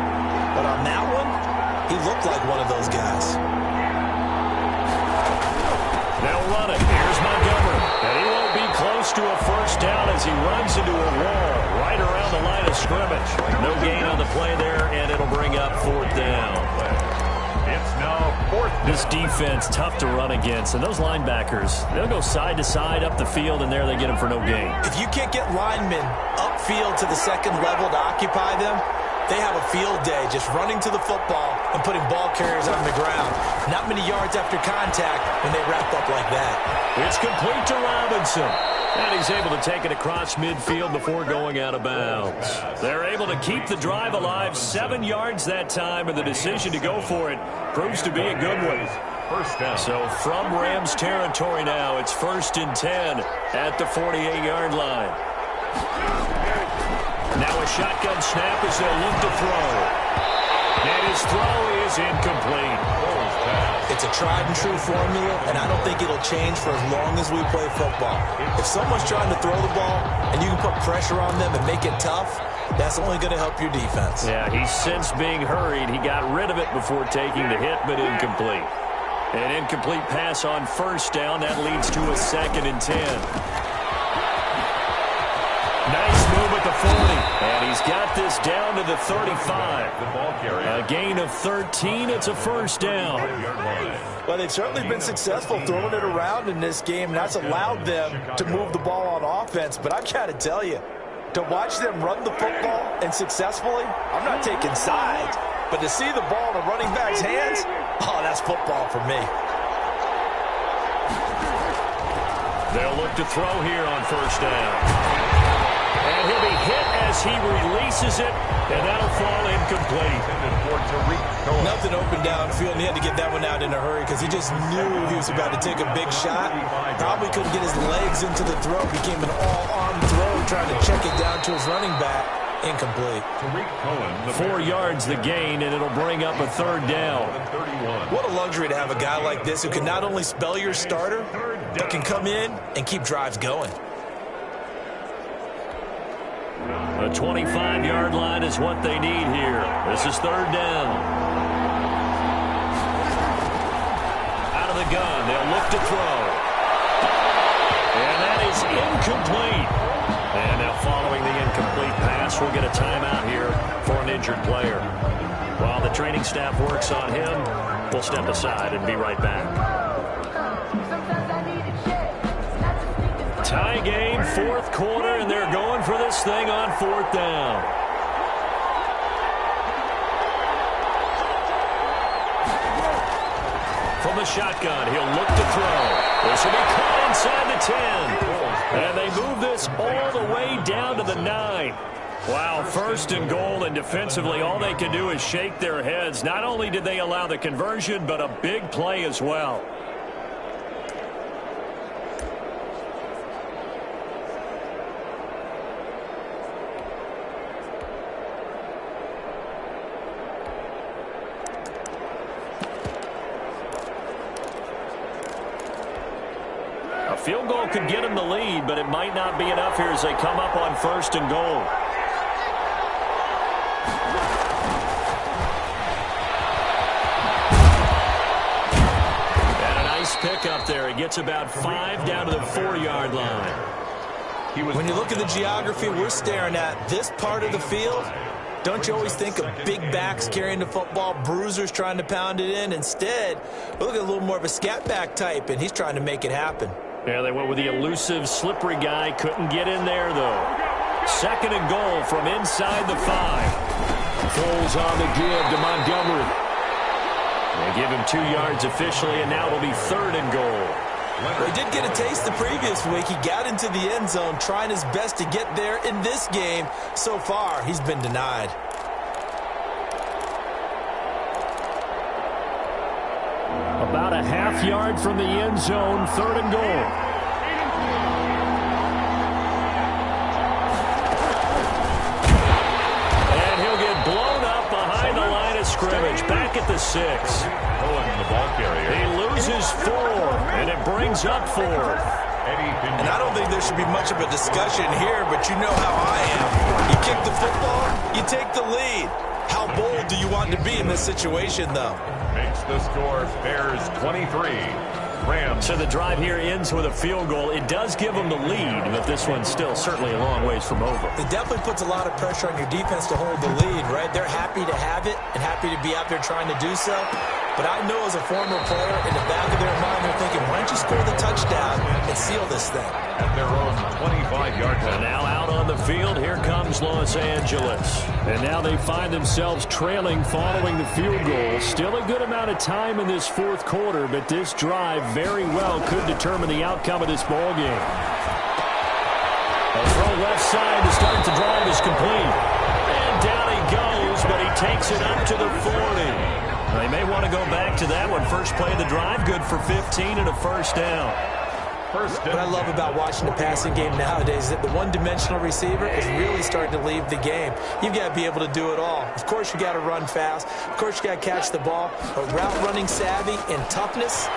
But on that one, he looked like one of those guys. They'll run it. Here's Montgomery. And he won't be close to a 1st down as he runs into a wall right around the line of scrimmage. No gain on the play there, and it'll bring up 4th down. It's now 4th down. This defense, tough to run against. And those linebackers, they'll go side to side up the field, and there they get them for no gain. If you can't get linemen upfield to the 2nd level to occupy them, they have a field day just running to the football and putting ball carriers on the ground. Not many yards after contact when they wrap up like that. It's complete to Robinson. And he's able to take it across midfield before going out of bounds. They're able to keep the drive alive. 7 yards that time, and the decision to go for it proves to be a good one. 1st down. So from Rams territory now, it's 1st and 10 at the 48-yard line. Now a shotgun snap as they'll look to throw. And his throw is incomplete. It's a tried-and-true formula, and I don't think it'll change for as long as we play football. If someone's trying to throw the ball and you can put pressure on them and make it tough, that's only going to help your defense. Yeah, he's since being hurried. He got rid of it before taking the hit, but incomplete. An incomplete pass on 1st down. That leads to a 2nd and 10. Nice move at the 40. And he's got this down to the 35. A gain of 13. It's a 1st down. Well, they've certainly been successful throwing it around in this game, and that's allowed them to move the ball on offense. But I've got to tell you, to watch them run the football and successfully, I'm not taking sides. But to see the ball in a running back's hands, oh, that's football for me. They'll look to throw here on 1st down. And he'll be hit as he releases it, and that'll fall incomplete. Nothing open downfield, and he had to get that one out in a hurry because he just knew he was about to take a big shot. Probably couldn't get his legs into the throw. Became an all-arm throw, trying to check it down to his running back. Incomplete. 4 yards the gain, and it'll bring up a 3rd down. What a luxury to have a guy like this who can not only spell your starter, but can come in and keep drives going. A 25-yard line is what they need here. This is 3rd down. Out of the shotgun. They'll look to throw. And that is incomplete. And now following the incomplete pass, we'll get a timeout here for an injured player. While the training staff works on him, we'll step aside and be right back. Tie game, fourth quarter, and they're going for this thing on fourth down. From the shotgun, he'll look to throw. This will be caught inside the 10. And they move this all the way down to the 9. Wow, first and goal, and defensively all they can do is shake their heads. Not only did they allow the conversion, but a big play as well. A field goal could get them the lead, but it might not be enough here as they come up on first and goal. And a nice pick up there. He gets about 5 down to the 4-yard line. When you look at the geography we're staring at, this part of the field, don't you always think of big backs carrying the football, bruisers trying to pound it in? Instead, we look at a little more of a scat back type, and he's trying to make it happen. Yeah, they went with the elusive, slippery guy. Couldn't get in there, though. Second and goal from inside the 5. Foles on the give to Montgomery. They give him 2 yards officially, and now it'll be third and goal. Well, he did get a taste the previous week. He got into the end zone, trying his best to get there in this game. So far, he's been denied. About a half yard from the end zone, third and goal. And he'll get blown up behind the line of scrimmage, back at the 6. In the ball carrier. He loses 4, and it brings up 4. And I don't think there should be much of a discussion here, but you know how I am. You kick the football, you take the lead. How bold do you want to be in this situation, though? Makes the score Bears 23. Rams. So the drive here ends with a field goal. It does give them the lead, but this one's still certainly a long ways from over. It definitely puts a lot of pressure on your defense to hold the lead, right? They're happy to have it and happy to be out there trying to do so. But I know as a former player, in the back of their mind, they're thinking, why don't you score the touchdown and seal this thing? At their own 25-yard line. And now out on the field, here comes Los Angeles. And now they find themselves trailing following the field goal. Still a good amount of time in this fourth quarter, but this drive very well could determine the outcome of this ball game. A throw left side to start the drive is complete. And down he goes, but he takes it up to the 40. They may want to go back to that one. First play of the drive, good for 15 and a first down. What I love about watching the passing game nowadays is that the one-dimensional receiver is really starting to leave the game. You've got to be able to do it all. Of course, you got to run fast. Of course, you got to catch the ball. But route running savvy and toughness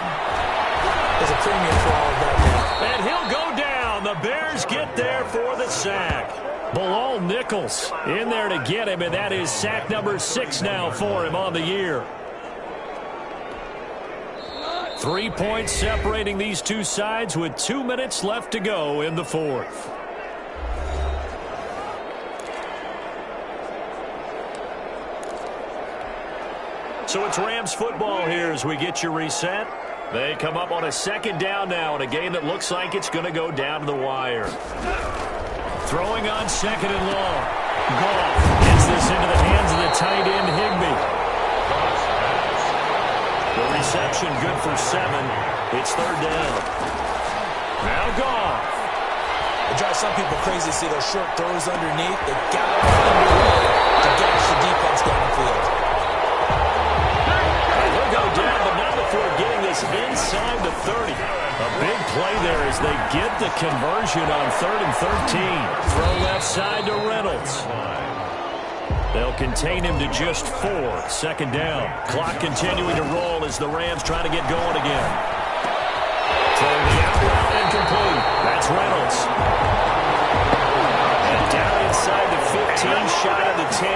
is a premium for all of that now. And he'll go down. The Bears get there for the sack. Bilal Nichols in there to get him, and that is sack number 6 now for him on the year. 3 points separating these two sides with 2 minutes left to go in the fourth. So it's Rams football here as we get you reset. They come up on a second down now in a game that looks like it's going to go down to the wire. Throwing on second and long. Goff gets this into the hands of the tight end Higbee. The reception good for 7. It's third down. Now Goff. It drives some people crazy to see those short throws underneath. They got to find a way to gash the defense down the field. He'll go down, but not before getting this inside the 30. A big play there as they get the conversion on 3rd and 13. Throw left side to Reynolds. They'll contain him to just 4. Second down. Clock continuing to roll as the Rams try to get going again. Throwing the out route incomplete. That's Reynolds. And down inside the 15, shy of the 10.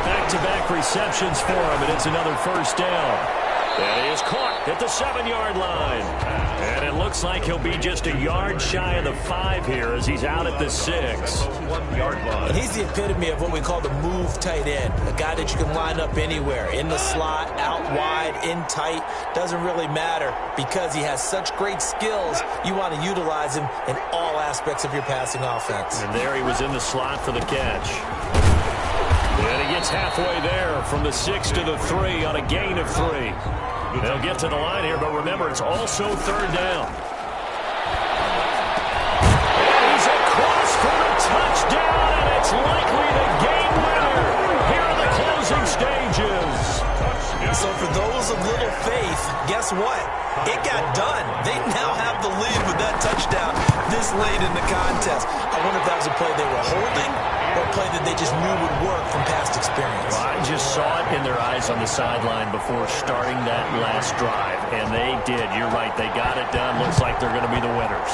Back-to-back receptions for him, and it's another first down. And he is caught at the 7-yard line. And it looks like he'll be just a yard shy of the 5 here as he's out at the 6. 1 yard line. And he's the epitome of what we call the move tight end. A guy that you can line up anywhere. In the slot, out wide, in tight. Doesn't really matter because he has such great skills. You want to utilize him in all aspects of your passing offense. And there he was in the slot for the catch. And he gets halfway there from the 6 to the 3 on a gain of 3. They'll get to the line here, but remember, it's also 3rd down. And he's across for the touchdown, and it's likely the game winner here in the closing stages. So for those of little faith, guess what? It got done. They now have the lead with that touchdown this late in the contest. I wonder if that was a play they were holding or a play that they just knew would work from past experience. Well, I just saw it in their eyes on the sideline before starting that last drive, and they did. You're right. They got it done. Looks like they're going to be the winners.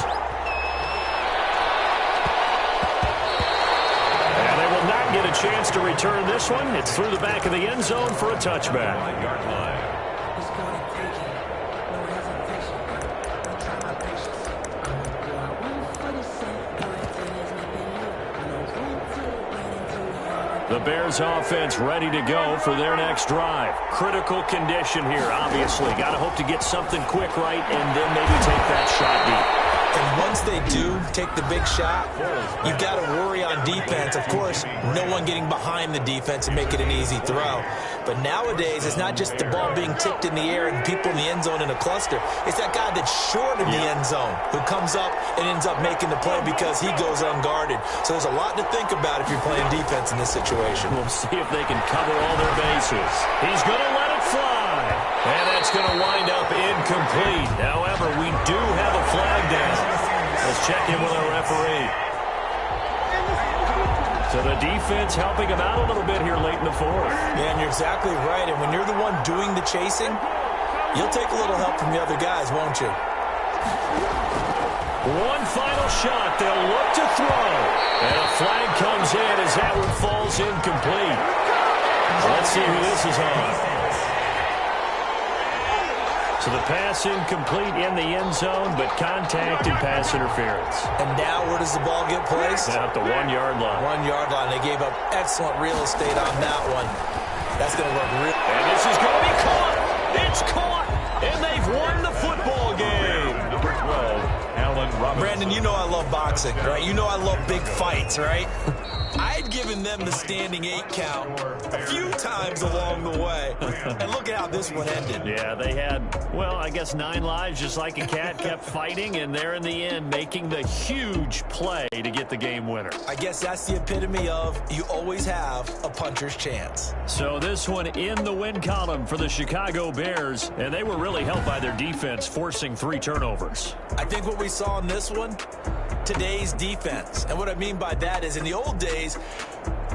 And they will not get a chance to return this one. It's through the back of the end zone for a touchback. 1 yard line. The Bears offense ready to go for their next drive. Critical condition here, obviously. Got to hope to get something quick right and then maybe take that shot deep. And once they do take the big shot, you've got to worry on defense. Of course, no one getting behind the defense and make it an easy throw. But nowadays, it's not just the ball being tipped in the air and people in the end zone in a cluster. It's that guy that's short in the end zone who comes up and ends up making the play because he goes unguarded. So there's a lot to think about if you're playing defense in this situation. We'll see if they can cover all their bases. He's going to let it fly. And that's going to wind up incomplete. However, we do have a flag down. Let's check in with our referee. So the defense helping him out a little bit here late in the 4th. Yeah, and you're exactly right. And when you're the one doing the chasing, you'll take a little help from the other guys, won't you? One final shot. They'll look to throw. And a flag comes in as that one falls incomplete. Let's see who this is on. So the pass incomplete in the end zone, but contact and pass interference. And now where does the ball get placed? At the 1 yard line. 1 yard line. They gave up excellent real estate on that one. That's going to work real. And this is going to be caught. It's caught. And they've won the football game. Number 12, Allen Robinson. Brandon, you know I love boxing, right? You know I love big fights, right? I had given them the standing 8 count a few times along the way. And look at how this one ended. Yeah, they had, well, I guess 9 lives, just like a cat, kept fighting, and they're in the end making the huge play to get the game winner. I guess that's the epitome of you always have a puncher's chance. So this one in the win column for the Chicago Bears, and they were really helped by their defense, forcing 3 turnovers. I think what we saw in this one, today's defense. And what I mean by that is in the old days,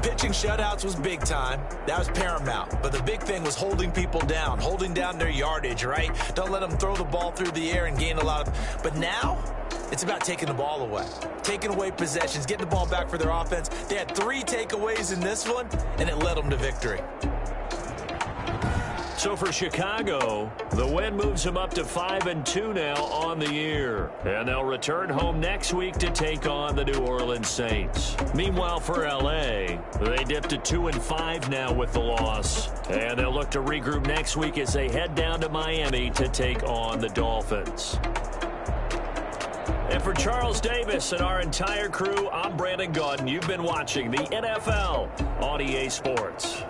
pitching shutouts was big time. That was paramount. But the big thing was holding people down, holding down their yardage, right? Don't let them throw the ball through the air and gain a lot of... But now, it's about taking the ball away. Taking away possessions, getting the ball back for their offense. They had 3 takeaways in this one, and it led them to victory. So for Chicago, the win moves them up to 5-2 now on the year. And they'll return home next week to take on the New Orleans Saints. Meanwhile, for L.A., they dipped to 2-5 now with the loss. And they'll look to regroup next week as they head down to Miami to take on the Dolphins. And for Charles Davis and our entire crew, I'm Brandon Gaudin. You've been watching the NFL on EA Sports.